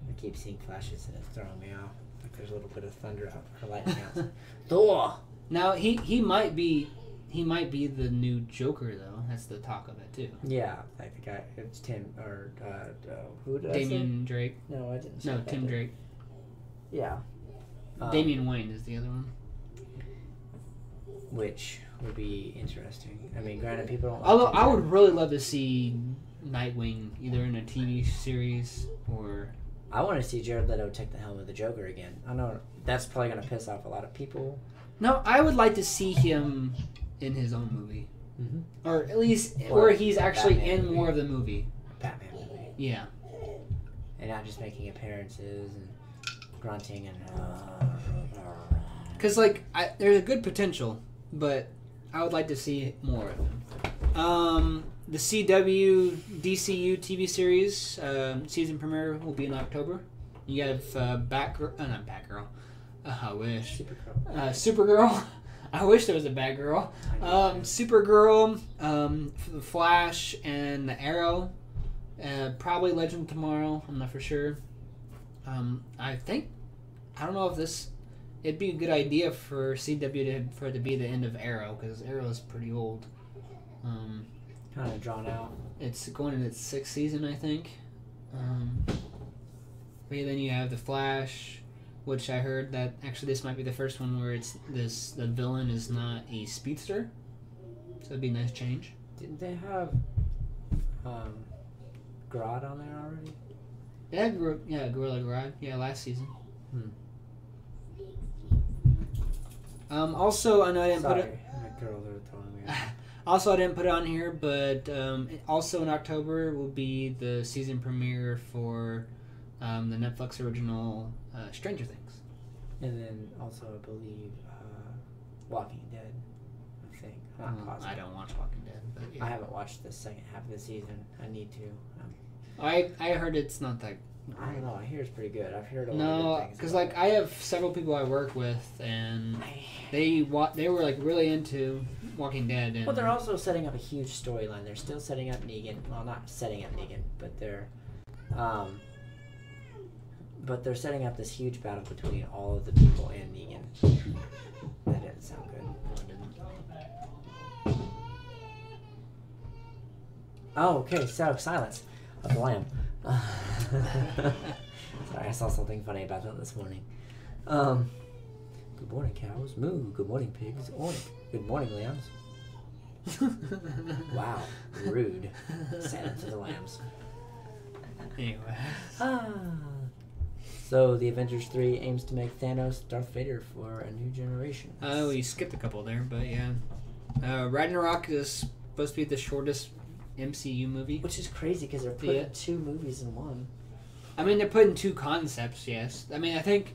I keep seeing flashes and it's throwing me off. Like there's a little bit of thunder out or lightning out. Thor! Now, he might be the new Joker, though. That's the talk of it, too. Yeah, like the guy, it's Tim, or, who did Damian Drake. No, I didn't say No, that. Tim Drake. Yeah. Damian Wayne is the other one. Which would be interesting. I mean, granted, people don't like Although, I would really love to see Nightwing either in a TV series or... I want to see Jared Leto take the helm of the Joker again. I know that's probably going to piss off a lot of people. No, I would like to see him in his own movie. Mm-hmm. Or at least where he's actually Batman in movie. more of the movie. Batman movie. Yeah. And not just making appearances and grunting and... Because, there's a good potential, but I would like to see more of him. The CW DCU TV series season premiere will be in October. You have Batgirl... not Batgirl. I wish. Supergirl. I wish there was a Batgirl. Supergirl, The Flash, and the Arrow. Probably Legend of Tomorrow. I'm not for sure. I don't know if it'd be a good idea for CW for it to be the end of Arrow, because Arrow is pretty old. Kind of drawn out. It's going in its 6th season, I think. But then you have the Flash, which I heard that actually this might be the first one where the villain is not a speedster, so it'd be a nice change. Didn't they have Grodd on there already? They had Gorilla Grodd, last season. Also, I know I didn't put it. My girls are telling me. Also, I didn't put it on here, but also in October will be the season premiere for the Netflix original Stranger Things. And then also, I believe, Walking Dead, I think. I'm not positive. I don't watch Walking Dead, but yeah. I haven't watched the second half of the season. I need to. I heard it's not that. I don't know. I hear it's pretty good. I've heard a lot of good things. Because like I have several people I work with, and they were like really into Walking Dead. And well, they're also setting up a huge storyline. They're still setting up Negan. Well, not setting up Negan, but they're setting up this huge battle between all of the people and Negan. That didn't sound good. Oh, okay. So silence of the lamb. Sorry, I saw something funny about that this morning. Good morning, cows. Moo. Good morning, pigs. Oink. Good morning, lambs. Wow, rude. Silence of the lambs. Anyway. So the Avengers 3 aims to make Thanos Darth Vader for a new generation. We skipped a couple there, but yeah. Ragnarok is supposed to be the shortest MCU movie, which is crazy because they're putting 2 movies in one. I mean, they're putting 2 concepts. Yes, I mean, I think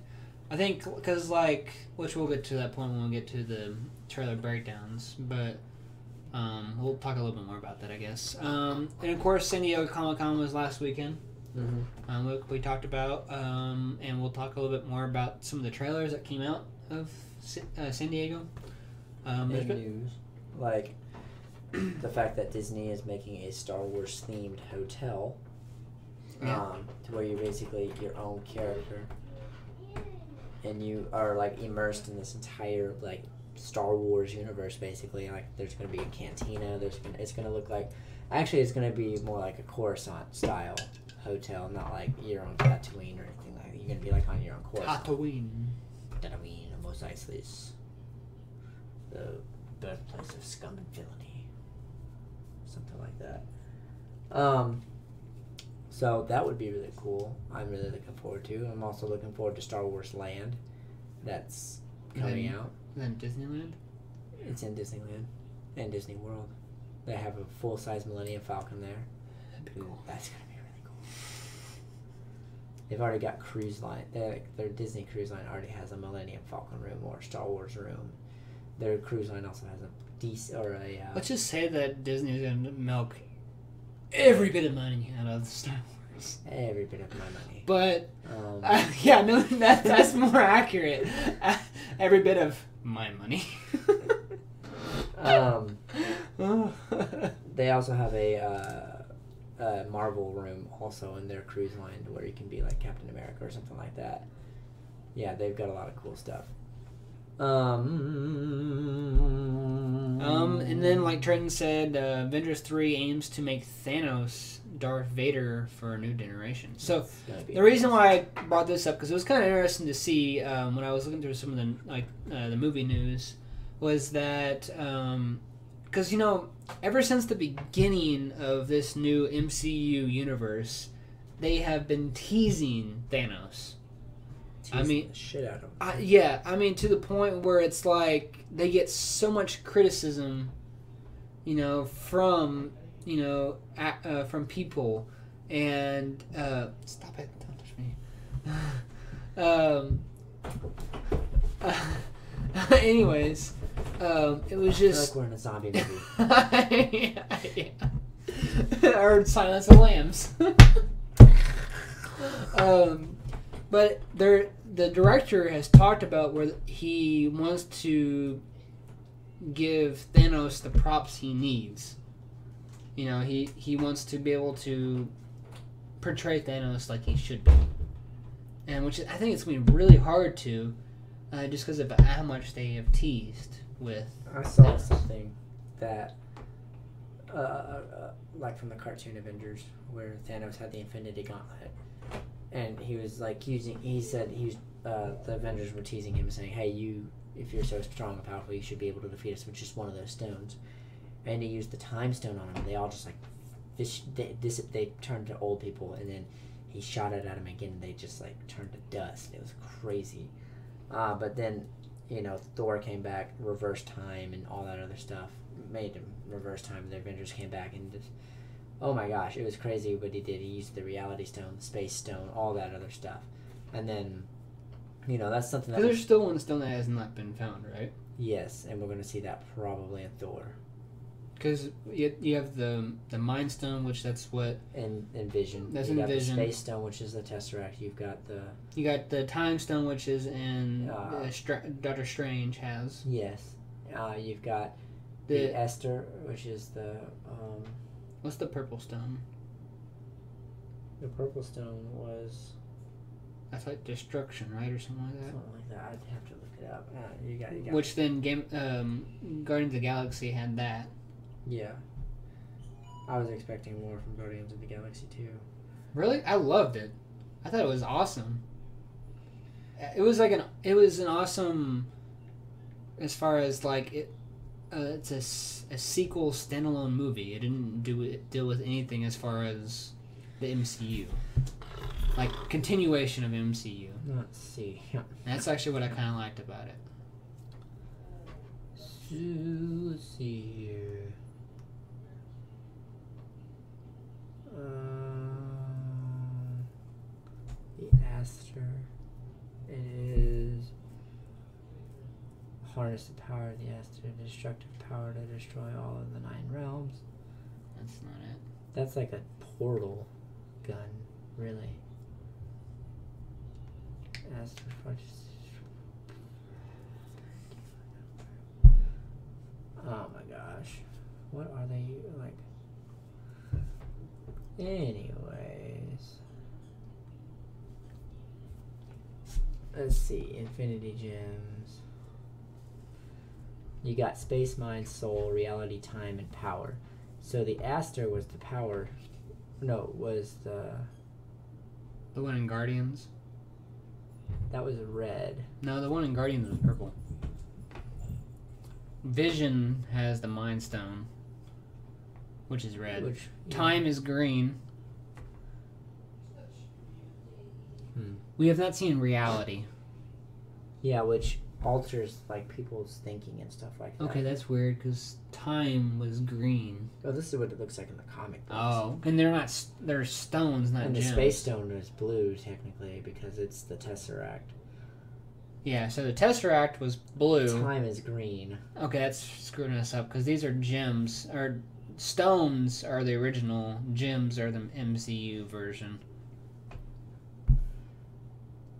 because like, which we'll get to that point when we get to the trailer breakdowns, but we'll talk a little bit more about that, I guess. And of course, San Diego Comic-Con was last weekend. Mm-hmm. We talked about, and we'll talk a little bit more about some of the trailers that came out of San Diego. News, like the fact that Disney is making a Star Wars themed hotel, to where you're basically your own character, and you are like immersed in this entire like Star Wars universe. Basically, like there's going to be a cantina. It's going to look like, actually, it's going to be more like a Coruscant style hotel, not like your own Tatooine or anything like that. You're going to be like on your own Coruscant. Tatooine, Mos Eisley's the birthplace of scum and villainy, something like that. So that would be really cool. I'm really looking forward to. I'm also looking forward to Star Wars Land. That's coming out. Then Disneyland? It's in Disneyland and Disney World. They have a full-size Millennium Falcon there. That'd be cool. That's going to be really cool. They've already got cruise line. Their Disney cruise line already has a Millennium Falcon room or a Star Wars room. Their cruise line also has let's just say that Disney is going to milk every bit of money out of Star Wars. Every bit of my money. But no, that's more accurate. Every bit of my money. They also have a Marvel room also in their cruise line where you can be like Captain America or something like that. Yeah, they've got a lot of cool stuff. And then, like Trent said, Avengers 3 aims to make Thanos Darth Vader for a new generation. So the reason why I brought this up, because it was kind of interesting to see when I was looking through some of the movie news, was that because ever since the beginning of this new MCU universe, they have been teasing Thanos. The shit out of him. To the point where it's like they get so much criticism, from from people, and stop it! Don't touch me. Anyways, it was just like we're in a zombie movie. Or Silence of the Lambs. But the director has talked about where he wants to give Thanos the props he needs. He wants to be able to portray Thanos like he should be. and which I think it's going to be really hard to, just because of how much they have teased with. I saw something that, like from the cartoon Avengers, where Thanos had the Infinity Gauntlet, and he was like he said the Avengers were teasing him, saying, "Hey, if you're so strong and powerful, you should be able to defeat us with just one of those stones." And he used the Time Stone on them, and they all just like they turned to old people, and then he shot it at them again, and they just like turned to dust. It was crazy. But then, Thor came back, reversed time, and all that other stuff. Made him reverse time. The Avengers came back, and just, oh my gosh, it was crazy what he did. He used the Reality Stone, the Space Stone, all that other stuff. And then, that's something that... There's still one stone that has not been found, right? Yes, and we're going to see that probably in Thor. Because you have the Mind Stone, which that's what... In Vision. That's you in Vision. The Space Stone, which is the Tesseract. You've got the... You got the Time Stone, which is in... Doctor Strange has. Yes. You've got the Esther, which is the... What's the Purple Stone? The Purple Stone was... That's like Destruction, right? Or something like that? Something like that. I'd have to look it up. You got which then Guardians of the Galaxy had that. Yeah. I was expecting more from Guardians of the Galaxy too. Really? I loved it. I thought it was awesome. It was an awesome, as far as like it's a sequel standalone movie. It didn't deal with anything as far as the MCU. Like continuation of MCU. Let's see. That's actually what I kind of liked about it. So, let's see here. The Aster. It is harness the power of the Aster, destructive power to destroy all of the 9 realms. That's not it. That's like a portal gun, really. Aster oh my gosh. What are they like? Anyways. Let's see. Infinity Gems. You got Space, Mind, Soul, Reality, Time, and Power. So the Aster was the power. No, was the one in Guardians? That was red. No, the one in Guardians was purple. Vision has the Mind Stone, which is red. Time is green. We have not seen Reality. Yeah, which alters like people's thinking and stuff like that. Okay, that's weird because Time was green. Oh, this is what it looks like in the comic books. Oh, and they're stones, not and gems. The Space Stone is blue technically because it's the Tesseract. Yeah, so the Tesseract was blue. Time is green. Okay, that's screwing us up because these are gems. Or stones are the original. Gems are the MCU version.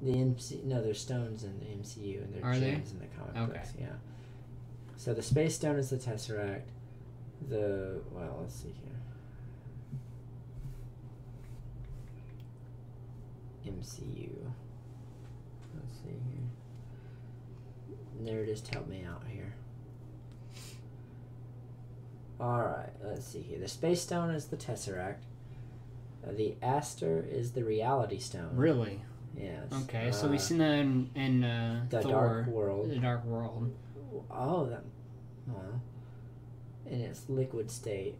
No, there's stones in the MCU and there's gems in the comic books. Yeah. So the Space Stone is the Tesseract. Let's see here. MCU. Let's see here. There it is to help me out here. Alright, let's see here. The Space Stone is the Tesseract. The Aster is the Reality Stone. Really? Yes. Okay, so we've seen that in the Thor, Dark World. The Dark World. Oh, in its liquid state,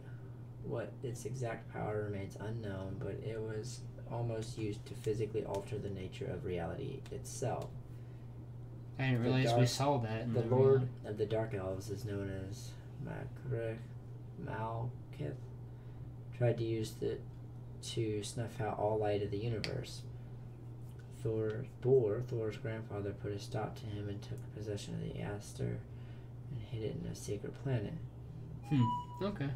what its exact power remains unknown, but it was almost used to physically alter the nature of reality itself. I didn't realize we saw that. The Lord of the Dark Elves is known as Malekith. Tried to use it to snuff out all light of the universe. Thor's grandfather, put a stop to him and took possession of the Aster and hid it in a secret planet. Okay.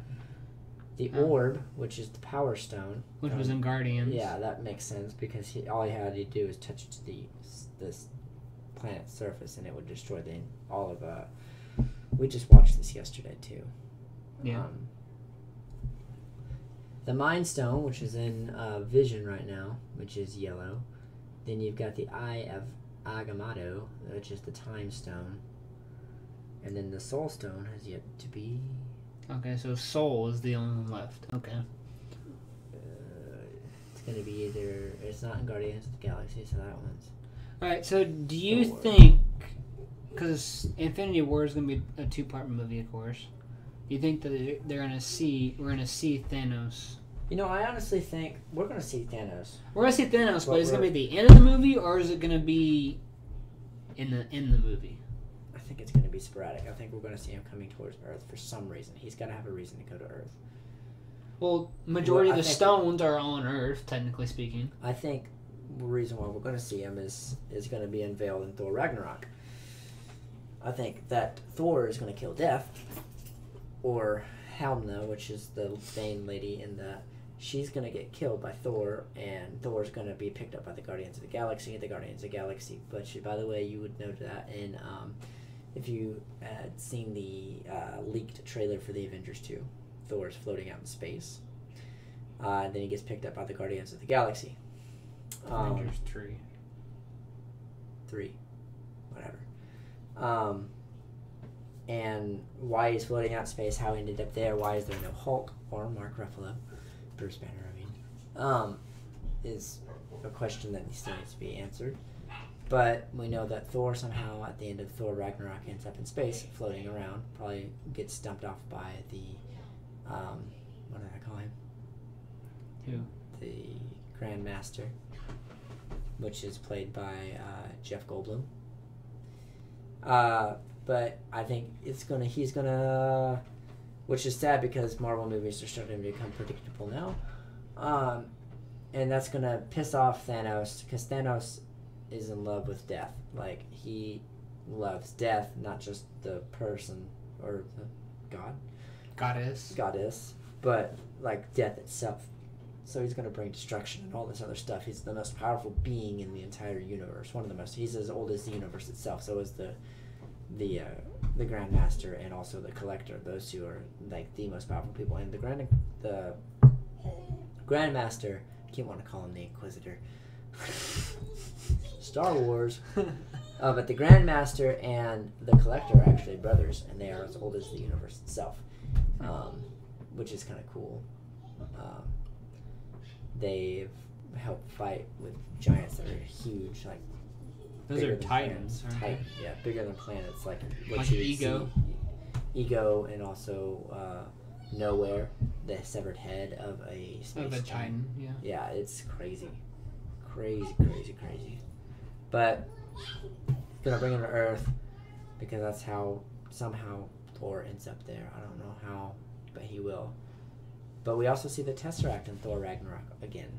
The Orb, which is the Power Stone, which was in Guardians. Yeah, that makes sense because all he had to do was touch it to this planet's surface and it would destroy all of. We just watched this yesterday too. Yeah. The Mind Stone, which is in Vision right now, which is yellow. Then you've got the Eye of Agamotto, which is the Time Stone. And then the Soul Stone has yet to be... Okay, so Soul is the only one left. Okay. It's going to be either... It's not in Guardians of the Galaxy, so that one's... Alright, so do you Thor. think... Because Infinity War is going to be a 2-part movie, of course. You think that we're going to see Thanos? You know, I honestly think we're going to see Thanos. We're going to see Thanos, but is it But going to be the end of the movie, or is it going to be in the movie? I think it's going to be sporadic. I think we're going to see him coming towards Earth for some reason. He's got to have a reason to go to Earth. Well, majority Well, of the stones are on Earth, technically speaking. I think the reason why we're going to see him is going to be unveiled in Thor Ragnarok. I think that Thor is going to kill Death, or Helmna, which is the Thane lady in that. She's going to get killed by Thor, and Thor's going to be picked up by the Guardians of the Galaxy. The Guardians of the Galaxy, but by the way, you would know that in if you had seen the leaked trailer for the Avengers 2, Thor's floating out in space. Then he gets picked up by the Guardians of the Galaxy. Avengers 3. 3. Whatever. And why he's floating out in space, how he ended up there, why is there no Hulk or Mark Ruffalo, Bruce Banner, is a question that still needs to be answered. But we know that Thor somehow, at the end of Thor Ragnarok, ends up in space, floating around, probably gets dumped off by the, what did I call him? Who? The Grand Master, which is played by Jeff Goldblum. But I think he's gonna, which is sad because Marvel movies are starting to become predictable now. And that's gonna piss off Thanos, because Thanos is in love with Death. Like, he loves Death, not just the person or the goddess, but like Death itself. So he's gonna bring destruction and all this other stuff. He's the most powerful being in the entire universe. One of the most. He's as old as the universe itself. So is the Grand Master and also the Collector. Those two are like the most powerful people. And the Grand Master, I keep wanting to call him the Inquisitor. Star Wars. But the Grand Master and the Collector are actually brothers, and they are as old as the universe itself, which is kind of cool. They've helped fight with giants that are huge, like those are Titans, aren't they? Yeah, bigger than planets, like what Like you would Ego. see. Ego, and also Nowhere, the severed head of a space Of a Titan, yeah. Yeah, it's crazy. Crazy. But gonna bring him to Earth because that's how somehow Thor ends up there. I don't know how, but he will. But we also see the Tesseract in Thor Ragnarok again.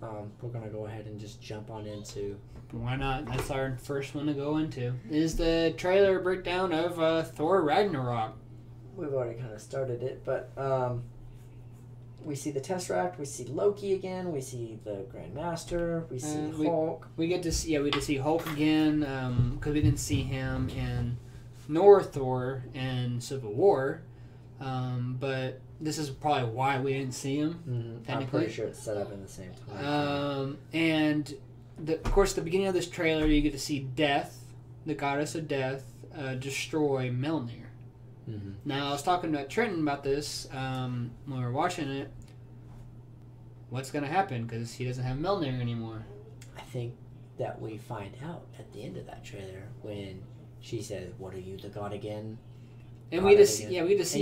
We're gonna go ahead and just jump on into. Why not? That's our first one to go into. Is the trailer breakdown of Thor Ragnarok. We've already kind of started it, but we see the Tesseract, we see Loki again, we see the Grand Master, we see Hulk. We get to see Hulk again because we didn't see him in nor Thor in Civil War, but this is probably why we didn't see him. Mm-hmm. I'm pretty sure it's set up in the same time. And of course, at the beginning of this trailer, you get to see Death, the goddess of death, destroy Mjolnir. Mm-hmm. Now, I was talking to Trent about this when we were watching it. What's going to happen? Because he doesn't have Mjolnir anymore. I think that we find out at the end of that trailer when she says, "What are you, the god again?" And we just see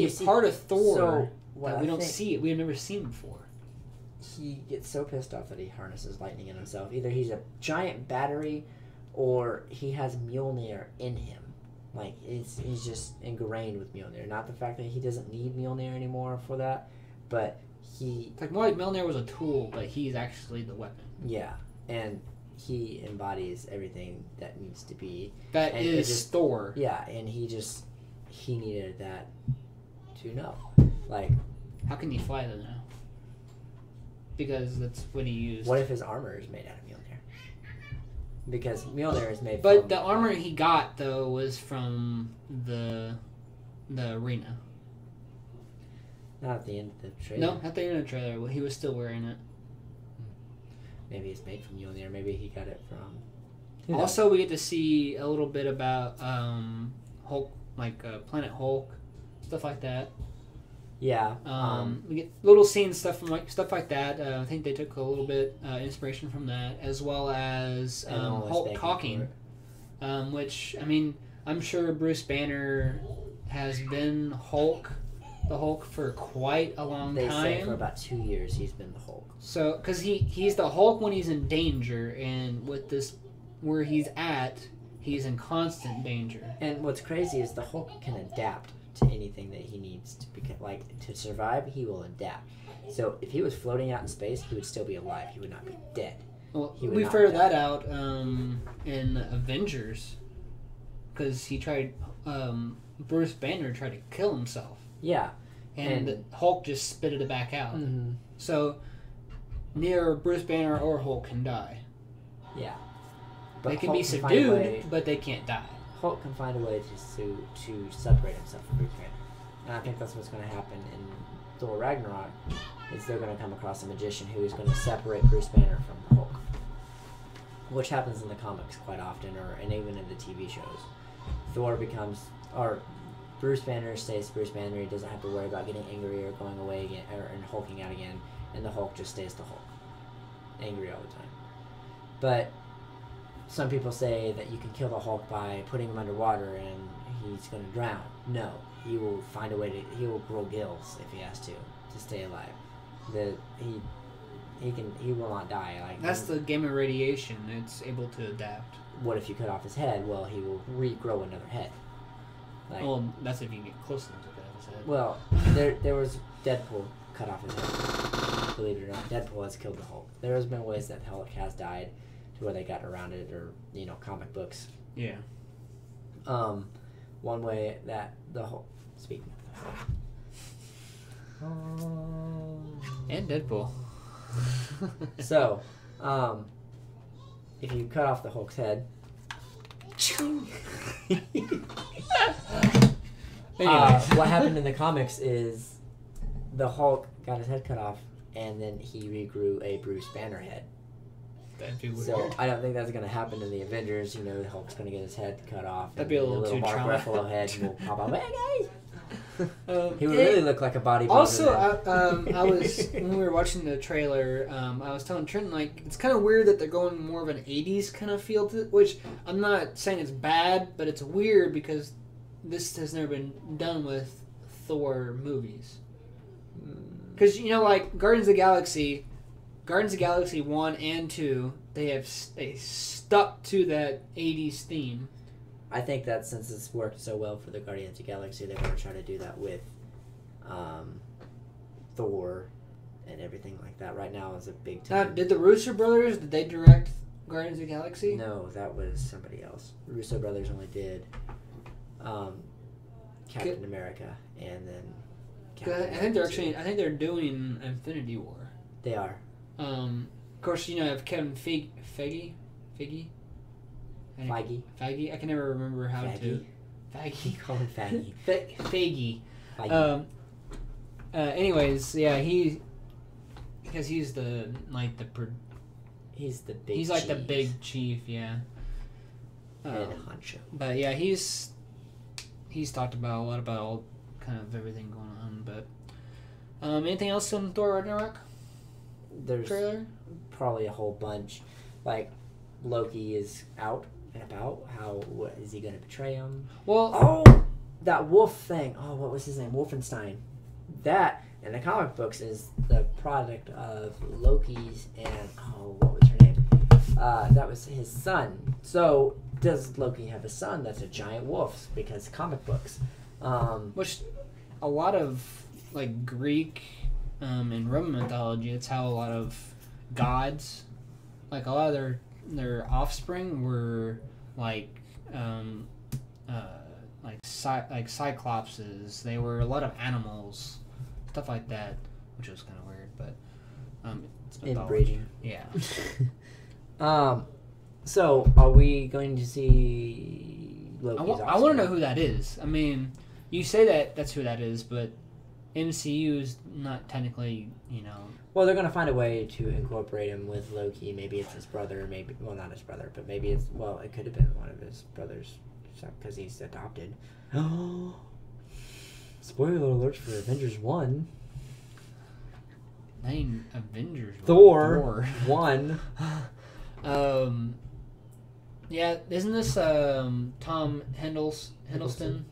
a part of Thor that we don't see it. We've never seen before. He gets so pissed off that he harnesses lightning in himself. Either he's a giant battery, or he has Mjolnir in him. Like, he's just ingrained with Mjolnir. Not the fact that he doesn't need Mjolnir anymore for that, but he... It's like more like Mjolnir was a tool, but he's actually the weapon. Yeah, and he embodies everything that needs to be. That is Thor. Yeah, and he needed that to know. Like... How can he fly though now? Because that's what he used. What if his armor is made out of Mjolnir? Because Mjolnir is made But from... the armor he got, though, was from the arena. Not at the end of the trailer. No, at the end of the trailer. He was still wearing it. Maybe it's made from Mjolnir. Maybe he got it from... Who knows? Also, we get to see a little bit about Hulk, like Planet Hulk, stuff like that. Yeah. We get little scenes, stuff like that. I think they took a little bit inspiration from that, as well as Hulk talking, which, I mean, I'm sure Bruce Banner has been the Hulk for quite a long time. They say for about 2 years he's been the Hulk. So, because he's the Hulk when he's in danger, and with this, where he's at, he's in constant danger. And what's crazy is the Hulk can adapt to anything that he needs to become, like, to survive. He will adapt. So if he was floating out in space, he would still be alive. He would not be dead. Well, we figured that out in Avengers, because he tried. Bruce Banner tried to kill himself. Yeah, and the Hulk just spitted it back out. Mm-hmm. So neither Bruce Banner or Hulk can die. Yeah, but they can Hulk be subdued, but they can't die. Hulk can find a way to separate himself from Bruce Banner, and I think that's what's going to happen in Thor Ragnarok. Is they're going to come across a magician who is going to separate Bruce Banner from the Hulk, which happens in the comics quite often, and even in the TV shows. Thor becomes, or Bruce Banner stays Bruce Banner. He doesn't have to worry about getting angry or going away again, and hulking out again. And the Hulk just stays the Hulk, angry all the time. But some people say that you can kill the Hulk by putting him underwater and he's going to drown. No, he will find a way to. He will grow gills if he has to stay alive. He will not die. Like, that's the gamma radiation. It's able to adapt. What if you cut off his head? Well, he will regrow another head. Like, well, that's if you get close enough to cut off his head. Well, there was Deadpool cut off his head. Believe it or not, Deadpool has killed the Hulk. There has been ways that the Hulk has died to where they got around it, or comic books. Yeah. One way that the Hulk. Speaking of the Hulk. And Deadpool. So, if you cut off the Hulk's head. What happened in the comics is the Hulk got his head cut off, and then he regrew a Bruce Banner head. That'd be weird. So I don't think that's going to happen in the Avengers. The Hulk's going to get his head cut off. That'd be a little too Mark traumatic. Ruffalo head will pop up. Hey guys! He would really look like a bodybuilder. Also, I was when we were watching the trailer, I was telling Trent, like, it's kind of weird that they're going more of an '80s kind of feel to it, which I'm not saying it's bad, but it's weird because this has never been done with Thor movies. Because like Guardians of the Galaxy 1 and 2, they stuck to that '80s theme. I think that since it's worked so well for the Guardians of the Galaxy, they're going to try to do that with Thor and everything like that. Right now is a big time. Did the Russo brothers, did they direct Guardians of the Galaxy? No, that was somebody else. Russo brothers only did Captain America and then I think they're doing Infinity War. They are. Of course, I have Kevin Feige. Feige. I can never remember how to. Feige. Call him Feige. Feige. Anyways, yeah, because he's the he's the big. He's like the big chief, yeah. Head honcho. But yeah, he's talked about a lot about all kind of everything going on. But anything else in Thor Ragnarok? There's trailer? Probably a whole bunch. Like Loki is out and about. What is he going to betray him? Well, that wolf thing. What was his name? Wolfenstein. That in the comic books is the product of Loki's and what was her name? That was his son. So does Loki have a son that's a giant wolf? Because comic books. Which a lot of like Greek and Roman mythology, it's how a lot of gods, like a lot of their offspring were like cyclopses. They were a lot of animals, stuff like that, which was kind of weird, but it's mythology. Inbreeding. Yeah. So are we going to see Loki's offspring? I want to know who that is. I mean, you say that's who that is, but MCU is not technically, you know. Well, they're gonna find a way to incorporate him with Loki. Maybe it's his brother. Maybe not his brother, but maybe it's it could have been one of his brothers because he's adopted. Spoiler alert for Avengers 1. Name Avengers. Thor 1. Yeah, isn't this Tom Hiddleston?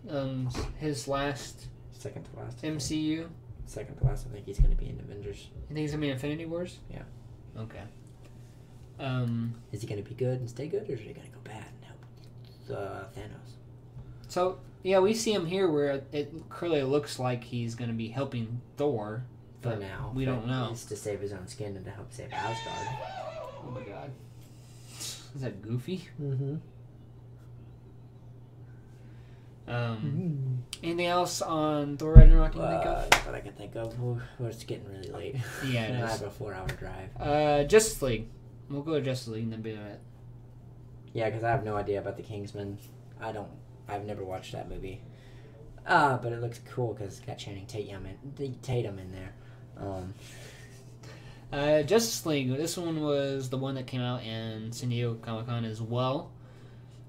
His last Second to last. MCU. Second to last. I think he's going to be in Avengers. You think he's gonna be in Infinity Wars? Yeah. Okay. Is he going to be good and stay good, or is he going to go bad and help Thanos? So yeah, we see him here where it clearly looks like he's gonna be helping Thor. For now. We don't know. It's to save his own skin and to help save Asgard. Oh my god. Is that Goofy? Mm-hmm. Anything else on Thor Ragnarok you can think of? Not that I can think of. It's getting really late. Yeah, it I is. have a 4-hour drive. Justice League. We'll go to Justice League and then be it. Yeah, because I have no idea about the Kingsman. I've never watched that movie. But it looks cool because it's got Channing Tatum in there. Justice League. This one was the one that came out in San Diego Comic-Con as well.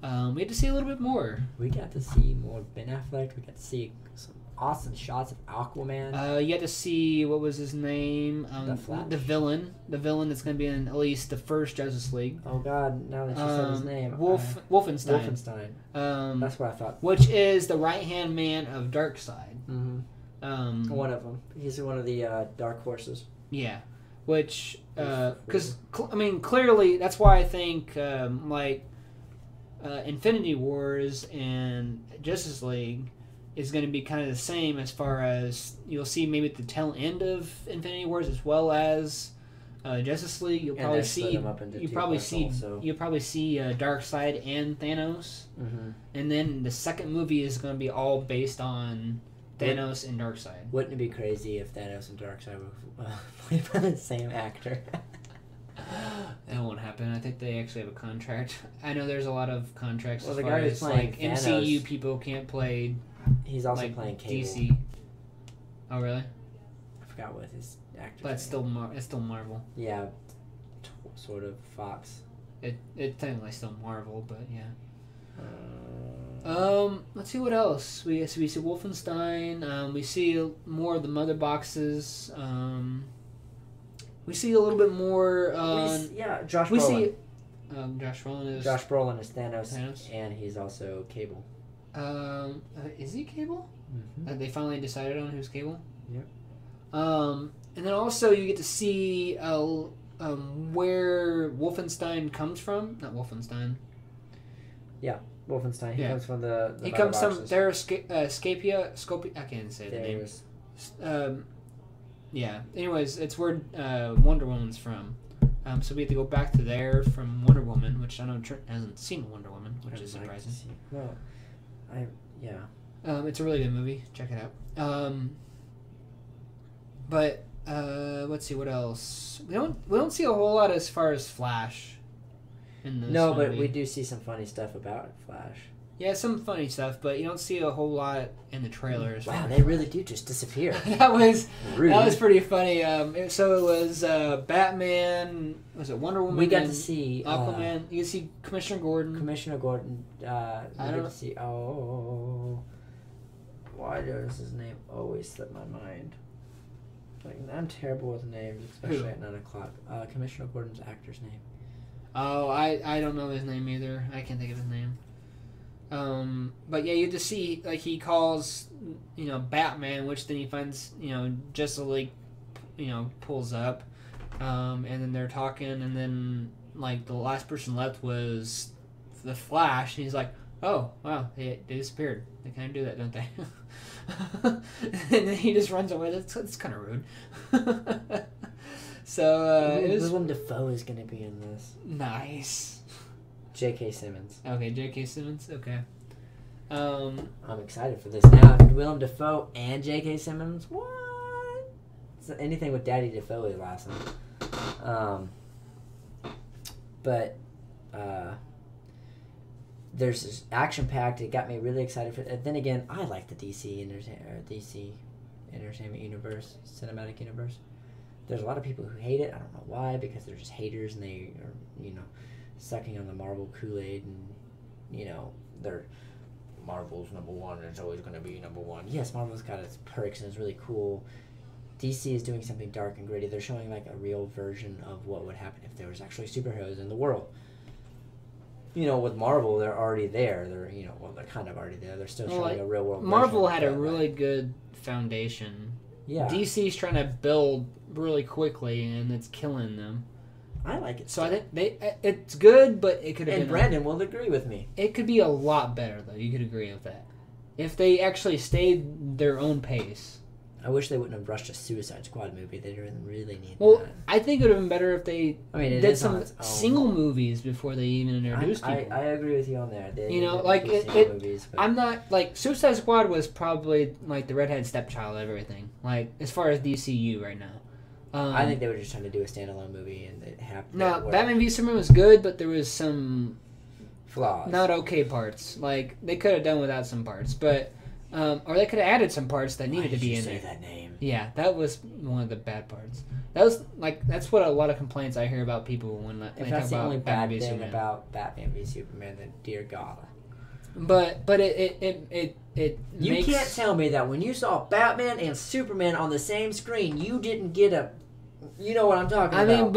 We had to see a little bit more. We got to see more Ben Affleck. We got to see some awesome shots of Aquaman. You got to see, what was his name? The Flash. The villain that's going to be in at least the first Justice League. Oh God! Now that you said his name, Wolfenstein. Wolfenstein. That's what I thought. Which is the right-hand man of Darkseid. Mm-hmm. One of them. He's one of the Dark Horses. Yeah. Which, because, clearly, that's why I think, Infinity Wars and Justice League is going to be kind of the same as far as you'll see maybe at the tail end of Infinity Wars as well as Justice League. You'll probably see Darkseid and Thanos, and then the second movie is going to be all based on Thanos and Darkseid. Wouldn't it be crazy if Thanos and Darkseid were played by the same actor? That won't happen. I think they actually have a contract. I know there's a lot of contracts as the far guy who's as playing like Thanos, MCU people can't play. He's also like playing Cable. DC. Oh really? I forgot what his actor. But it's still Marvel. Yeah, sort of Fox. It's technically still Marvel, but yeah. Let's see what else. We see Wolfenstein. We see more of the mother boxes. We see a little bit more. Josh Brolin. Josh Brolin is. Josh Brolin is Thanos, and he's also Cable. Is he Cable? Mm-hmm. They finally decided on who's Cable. Yep. And then also you get to see where Wolfenstein comes from. Not Wolfenstein. Yeah, Wolfenstein. He comes from the he comes from Scapia. I can't say the name. Yeah. Anyways, it's where Wonder Woman's from. So we have to go back to there from Wonder Woman, which I know Trent hasn't seen Wonder Woman, which is surprising. Well, it's a really good movie. Check it out. But let's see what else. We don't see a whole lot as far as Flash. In this movie. But we do see some funny stuff about Flash. Yeah, some funny stuff, but you don't see a whole lot in the trailers. Wow, they really do just disappear. That was rude. That was pretty funny. So it was Batman. Was it Wonder Woman? We got to see Aquaman. You can see Commissioner Gordon. I don't see. Oh, why does his name always slip my mind? Like, I'm terrible with names, especially at 9:00. Commissioner Gordon's actor's name. Oh, I don't know his name either. I can't think of his name. But yeah, you just see, like, he calls, Batman, which then he finds, Justice League, pulls up, and then they're talking, and then, like, the last person left was the Flash, and he's like, oh, wow, they disappeared. They kind of do that, don't they? And then he just runs away. That's kind of rude. So, Willem Dafoe is going to be in this. Nice. J.K. Simmons. Okay, J.K. Simmons. Okay. I'm excited for this now. Willem Dafoe and J.K. Simmons. What? Anything with Daddy Dafoe is awesome. But there's this action packed. It got me really excited for. Then again, I like the DC entertainment universe, cinematic universe. There's a lot of people who hate it. I don't know why, because they're just haters and they are, you know, sucking on the Marvel Kool-Aid and, you know, they're Marvel's number one and it's always going to be number one. Yes, Marvel's got its perks and it's really cool. DC is doing something dark and gritty. They're showing like a real version of what would happen if there was actually superheroes in the world. You know, with Marvel, they're already there. They're, you know, well, they're kind of already there. They're still showing a real world. Marvel had a really good foundation. Yeah. DC's trying to build really quickly, and it's killing them. I like it. So I think it's good, but it could have been. And Brandon will agree with me. It could be a lot better, though. You could agree with that. If they actually stayed their own pace. I wish they wouldn't have rushed a Suicide Squad movie. They didn't really need that. I think it would have been better if they did some single movies before they even introduced people. I agree with you on that. You know, like movies, I'm not like Suicide Squad was probably like the redhead stepchild of everything. Like as far as DCU right now. I think they were just trying to do a standalone movie and it happened. No, Batman v Superman was good, but there was some flaws, not okay parts. Like they could have done without some parts, but. Or they could have added some parts that needed to be in there. Say that name? Yeah, that was one of the bad parts. That's what a lot of complaints I hear about people when they talk about. That's the only bad thing Superman. about Batman v Superman, then dear God. But it You can't tell me that when you saw Batman and Superman on the same screen, you didn't get a. You know what I'm talking about. I mean,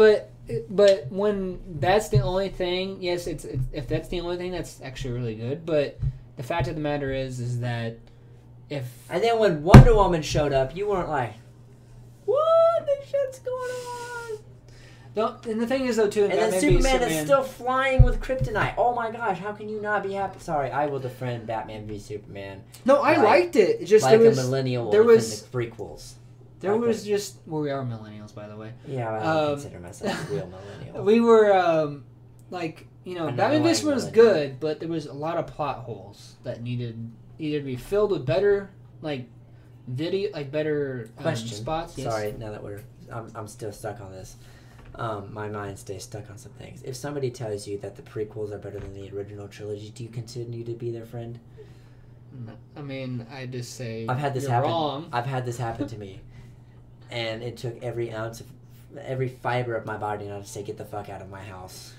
but when that's the only thing, yes, it's if that's the only thing, that's actually really good. But the fact of the matter is that. And then when Wonder Woman showed up, you weren't like, what the shit's going on? And the thing is, though, too... And then Superman is still flying with kryptonite. Oh my gosh, how can you not be happy? Sorry, I will defend Batman v Superman. No, I liked it. It's just like there was, a millennial there was the prequels. There was just... Well, we are millennials, by the way. Yeah, I don't consider myself a real millennial. We were, like, you know, Batman v Superman was good, but there was a lot of plot holes that needed... either be filled with better, like, video, like, better spots. Yes. Sorry, now that I'm still stuck on this. My mind stays stuck on some things. If somebody tells you that the prequels are better than the original trilogy, do you continue to be their friend? I mean, I just say I've had this you're happen. wrong. I've had this happen to me, and it took every ounce of, every fiber of my body not to say, "Get the fuck out of my house."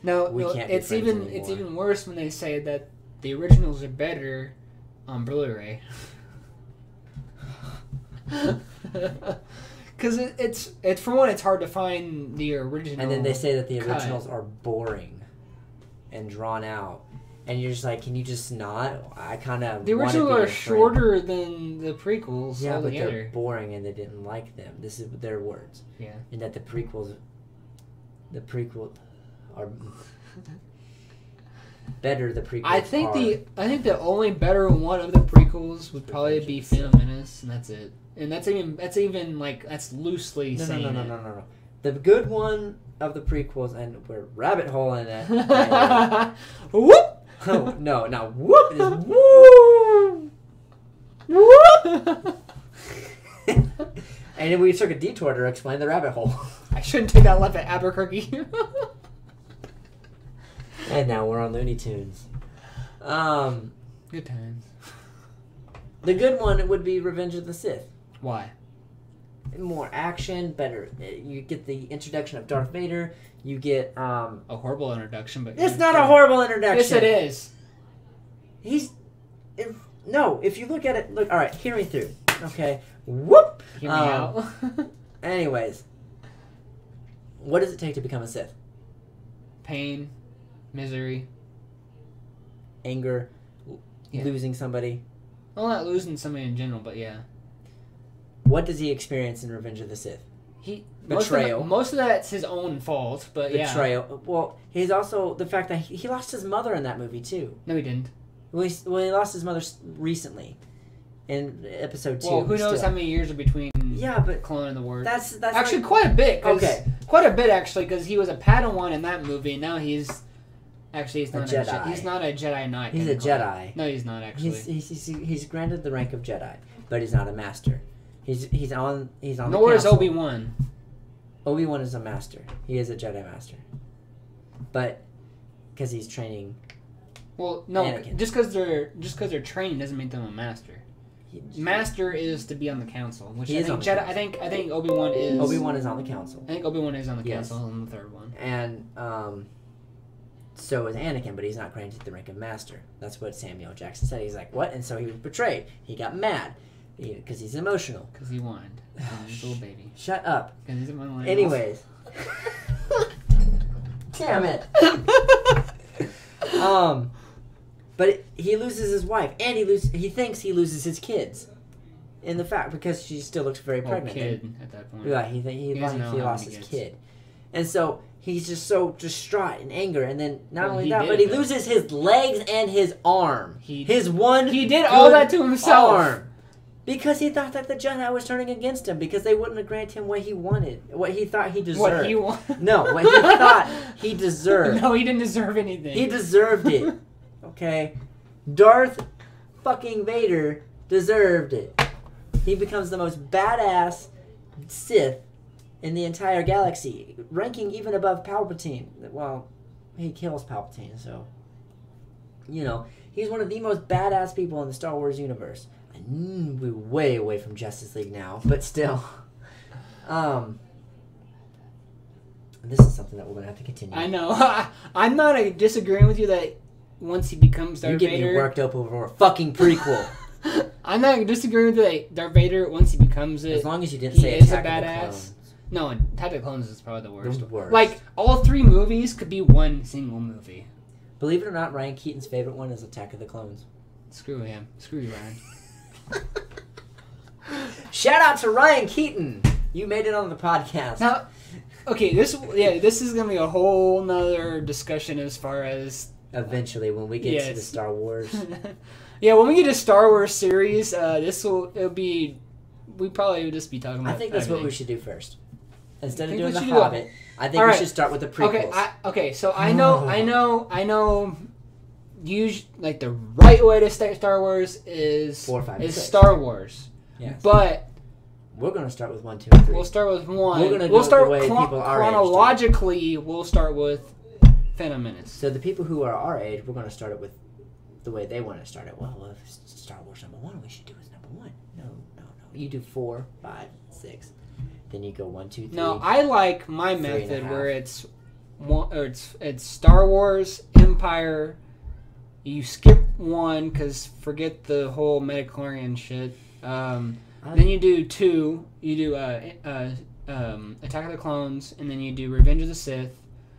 No, it's even worse when they say that the originals are better on Blu-ray. Because it's for one, it's hard to find the original. And then they say that the originals are boring and drawn out, and you're just like, can you just not? I kind of the originals are shorter than the prequels. Yeah, but altogether. they're boring, and they didn't like them. This is their words. Yeah, and that the prequel are better. The prequels. I think the only better one of the prequels would probably be Phantom Menace, and that's it. And that's loosely saying No. The good one of the prequels, and we're rabbit holing it. Whoop! Oh, no, now whoop is woo! Whoop! And then we took a detour to explain the rabbit hole. I shouldn't take that left at Albuquerque. And now we're on Looney Tunes. Good times. The good one would be Revenge of the Sith. Why? More action, better. You get the introduction of Darth Vader. You get a horrible introduction, but it's not a horrible introduction. Yes, it is. If you look at it, all right, hear me through. Okay, whoop. Hear me out. Anyways, what does it take to become a Sith? Pain, misery, anger, losing somebody. Well, not losing somebody in general, but yeah. What does he experience in Revenge of the Sith? Betrayal. Most of that's his own fault, but Betrayal. Yeah. Well, he's also the fact that he lost his mother in that movie too. No, he didn't. Well, he lost his mother recently in episode 2. Well, who knows how many years are between? Yeah, but Clone and the Word. That's actually quite a bit. Okay, quite a bit actually, because he was a Padawan in that movie. And now he's not a Jedi. He's not a Jedi Knight. He's a Jedi. No, he's not actually. He's granted the rank of Jedi, but he's not a master. He's on. Nor is Obi-Wan. Obi-Wan is a master. He is a Jedi master, but because he's training. Well, no, Anakin. just because they're training doesn't make them a master. Master is to be on the council, which He I is think on the Jedi. council. I think Obi-Wan is. Obi-Wan is on the council. I think Obi-Wan is on the Yes. council in the third one. And so is Anakin, but he's not granted the rank of Master. That's what Samuel Jackson said. He's like, what? And so he was betrayed. He got mad because he's emotional. Because he whined. He's a little baby. Shut up. 'Cause he's a millennial. Anyways. Damn it. But he loses his wife, and he thinks he loses his kids. In the fact, because she still looks very pregnant. Kid at that point. Yeah, he doesn't know how lost many his kids. kid. And so he's just so distraught in anger, and then not Well, only he that, did but he that. loses his legs and his arm. He did all good that to himself. arm. Because he thought that the Jedi was turning against him, because they wouldn't have granted him what he wanted, what he thought he deserved. What he wanted? No, what he thought he deserved. No, he didn't deserve anything. He deserved it. Okay? Darth fucking Vader deserved it. He becomes the most badass Sith in the entire galaxy, ranking even above Palpatine. Well, he kills Palpatine, so... You know, he's one of the most badass people in the Star Wars universe. We're way away from Justice League now, but still. This is something that we're going to have to continue. I know. I'm not disagreeing with you that once he becomes Darth You Vader... get me worked up over a fucking prequel. I'm not disagreeing with you that Darth Vader, once he becomes it... As long as you didn't he say is a Attack of the badass. Clones. No, Attack of the Clones is probably the worst. The worst. Like, all 3 movies could be one single movie. Believe it or not, Ryan Keaton's favorite one is Attack of the Clones. Screw him. Screw you, Ryan. Shout out to Ryan Keaton. You made it on the podcast. Now, okay, this is gonna be a whole nother discussion as far as Eventually, when we get to the Yes. Star Wars. yeah, when we get to Star Wars series, we probably would just be talking about. I think that's what we everything. should do first. Instead of think doing we The should do Hobbit, I think All we right. should start with the prequels. Okay. So I know. Like the right way to start Star Wars is 4, 5, and 6. Star Wars. Yes. But We're going to start with 1, 2, and 3. we'll start with 1. We're gonna we'll go start the way people our age do. chronologically. We'll start with Phantom Menace. So the people who are our age, we're going to start it with the way they want to start it. Well, if Star Wars #1, we should do it #1. No. You do 4, 5, 6. Then you go 1, 2, 3. No, I like my 3 and a method half. where it's Star Wars, Empire. You skip 1 because forget the whole midichlorian shit. Then you do 2. You do Attack of the Clones, and then you do Revenge of the Sith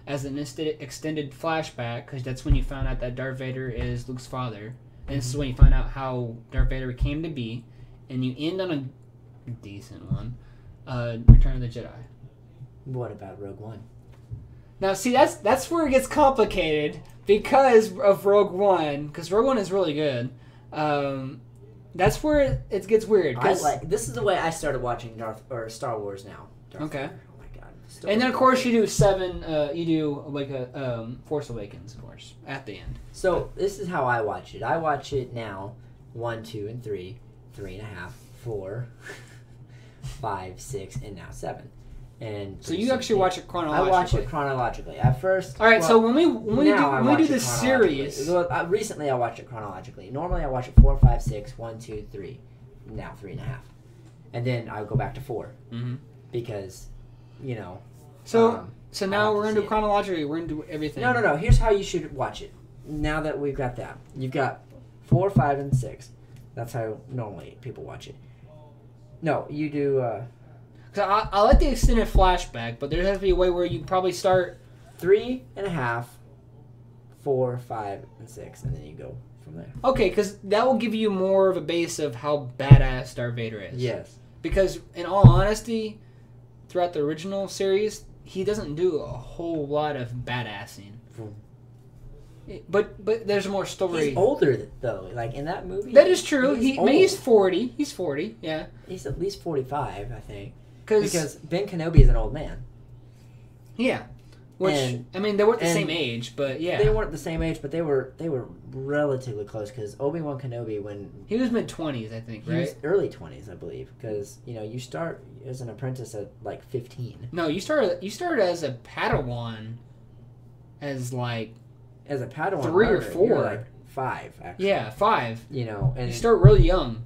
as an extended flashback because that's when you found out that Darth Vader is Luke's father, and this is when you find out how Darth Vader came to be, and you end on a decent one, Return of the Jedi. What about Rogue One? Now, see, that's where it gets complicated because of Rogue One, because Rogue One is really good. That's where it gets weird. This is the way I started watching Star Wars now. Okay. Vader. Oh my god. And then, of course, you do 7. You do like a Force Awakens, of course, at the end. So this is how I watch it. I watch it now 1, 2, and 3, 3.5, 4, 5, 6, and now 7. And So you actually watch it chronologically. I watch it chronologically. At first. All right. well, so when we do the it chronologically. series, Well, recently I watch it chronologically. Normally I watch it 4, 5, 6, 1, 2, 3. Now 3.5, and then I go back to 4 because, you know. So now have we're to gonna see do it. chronologically. We're gonna do everything. No. Here's how you should watch it. Now that we've got that, you've got 4, 5, and 6. That's how normally people watch it. No, you do. So I like the extended flashback, but there has to be a way where you probably start 3.5, 4, 5, and 6, and then you go from there. Okay, because that will give you more of a base of how badass Darth Vader is. Yes. Because, in all honesty, throughout the original series, he doesn't do a whole lot of badassing. But there's more story. He's older though. Like in that movie. That is true. old. He's 40. He's 40. Yeah. He's at least 45, I think. Because Because Ben Kenobi is an old man. yeah. Which And- I mean, they weren't the and same age, but yeah. They weren't the same age, but they were relatively close. Because Obi-Wan Kenobi, when He was mid-20s, I think, he was right? early 20s, I believe. Because you start as an apprentice at like 15. No, you started as a Padawan, as like As a Padawan, 3 or learner, 4. you're like 5, actually. yeah 5. And You start really young,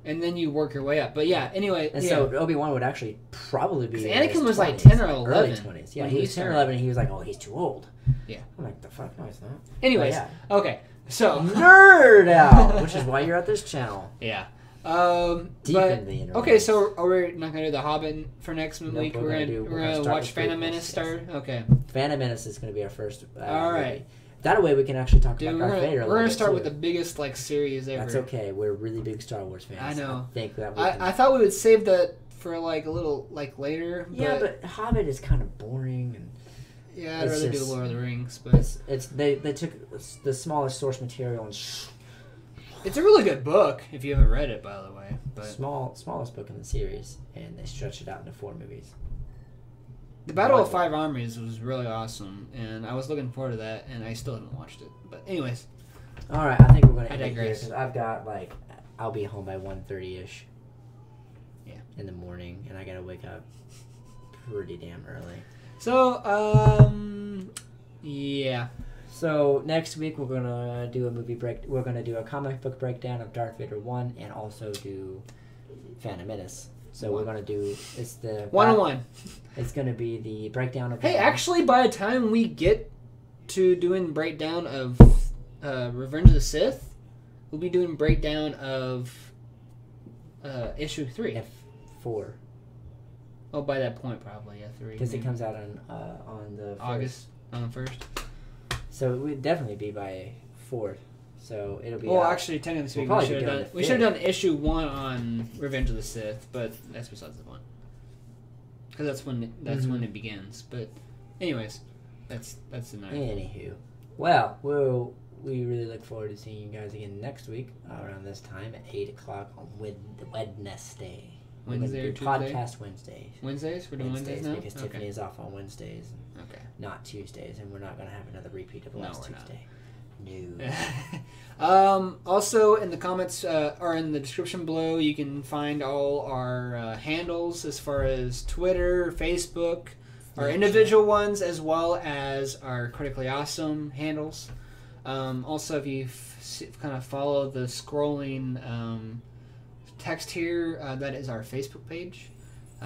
and then you work your way up. But yeah, anyway. And yeah. so Obi-Wan would actually probably be. Anakin was like 20s, 10 or early 11. 20s. Yeah, when he was 10 or started. 11, and he was like, "Oh, he's too old." Yeah. I'm like, "The fuck, no, he's not." Anyways, yeah. okay, so Nerd out, which is why you're at this channel. yeah. Deep But into the internet. okay, so are we not gonna do the Hobbit for next Nope, week? we're gonna start watch with Phantom prequels, Menace yes. start. Okay. Phantom Menace is going to be our first. All right. movie. That way we can actually talk Dude, about Darth Vader. we're gonna start with the biggest like series ever. That's okay. We're really big Star Wars fans. I know. I think that we can... I thought we would save that for like a little like later. Yeah, but Hobbit is kind of boring and. Yeah, I'd it's rather do just- Lord of the Rings, but It's they took the smallest source material and it's a really good book if you haven't read it, by the way. But smallest book in the series, and they stretched it out into 4 movies. the Battle of Five Armies was really awesome, and I was looking forward to that, and I still haven't watched it. But anyways, All right, I think we're gonna I end it here digress. because I've got like I'll be home by 1:30ish. Yeah. In the morning, and I gotta wake up pretty damn early. so yeah. So next week we're gonna do a movie break. We're gonna do a comic book breakdown of Darth Vader 1, and also do Phantom Menace. So we're gonna do it's the 101. It's gonna be the breakdown of. Hey, actually, by the time we get to doing breakdown of Revenge of the Sith, we'll be doing breakdown of issue 3. F4 Oh, by that point, probably 3. because it comes out on the 1st. August on the 1st. So it would definitely be by 4th. So it'll be. Well, out. actually, technically speaking, We'll we probably should be have doing done the we should have fifth. done issue 1 on Revenge of the Sith, but that's besides the point. Because that's when it begins. But, anyways, that's the night. Anywho, well, we really look forward to seeing you guys again next week around this time at 8:00 on Wednesday. We're Wednesday gonna or do Tuesday? podcast Wednesdays. Wednesdays? We're doing Wednesdays now? because Okay. Tiffany is off on Wednesdays, Okay. not Tuesdays, and we're not gonna have another repeat of No, last we're not. Tuesday. No. Also, in the comments or in the description below, you can find all our handles as far as Twitter, Facebook, our individual ones, as well as our Critically Awesome handles. Also, if you kind of follow the scrolling text here, that is our Facebook page.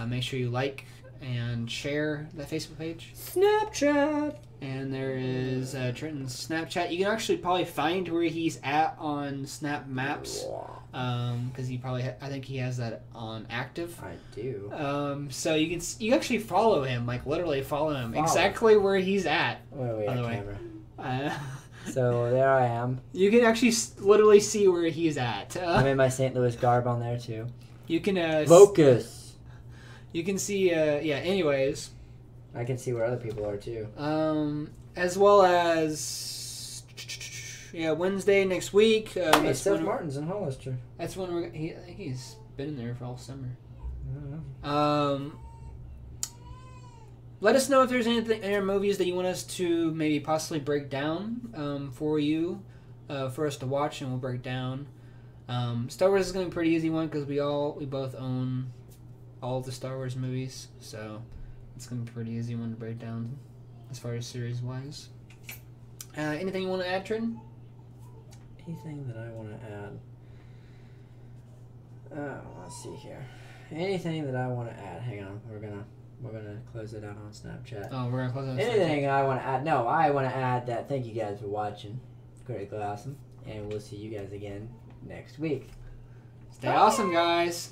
Make sure you like and share that Facebook page. Snapchat. And there is Trenton's Snapchat. You can actually probably find where he's at on Snap Maps, because he probably I think he has that on active. I do. So you can actually follow him, like literally follow him Follow. exactly where he's at. Where are we By at, the way. camera? Uh, So there I am. you can actually literally see where he's at. I'm in my St. Louis garb on there too. You can Focus. You can see. Yeah. Anyways. I can see where other people are too. As well as Wednesday next week. Hey, That's Seth when Martin's in Hollister. that's when I think he's been in there for all summer. I don't know. Let us know if there's any movies that you want us to maybe possibly break down for you, for us to watch, and we'll break down. Star Wars is gonna be a pretty easy one because we both own all of the Star Wars movies, so it's gonna be a pretty easy one to break down as far as series wise. Anything you want to add, Trin? Anything that I want to add? Let's see here. Anything that I want to add? Hang on, we're gonna close it out on Snapchat. Oh, we're gonna close on Anything I want to add? No, I want to add that. Thank you guys for watching. Critically Awesome, and we'll see you guys again next week. Stay awesome, guys.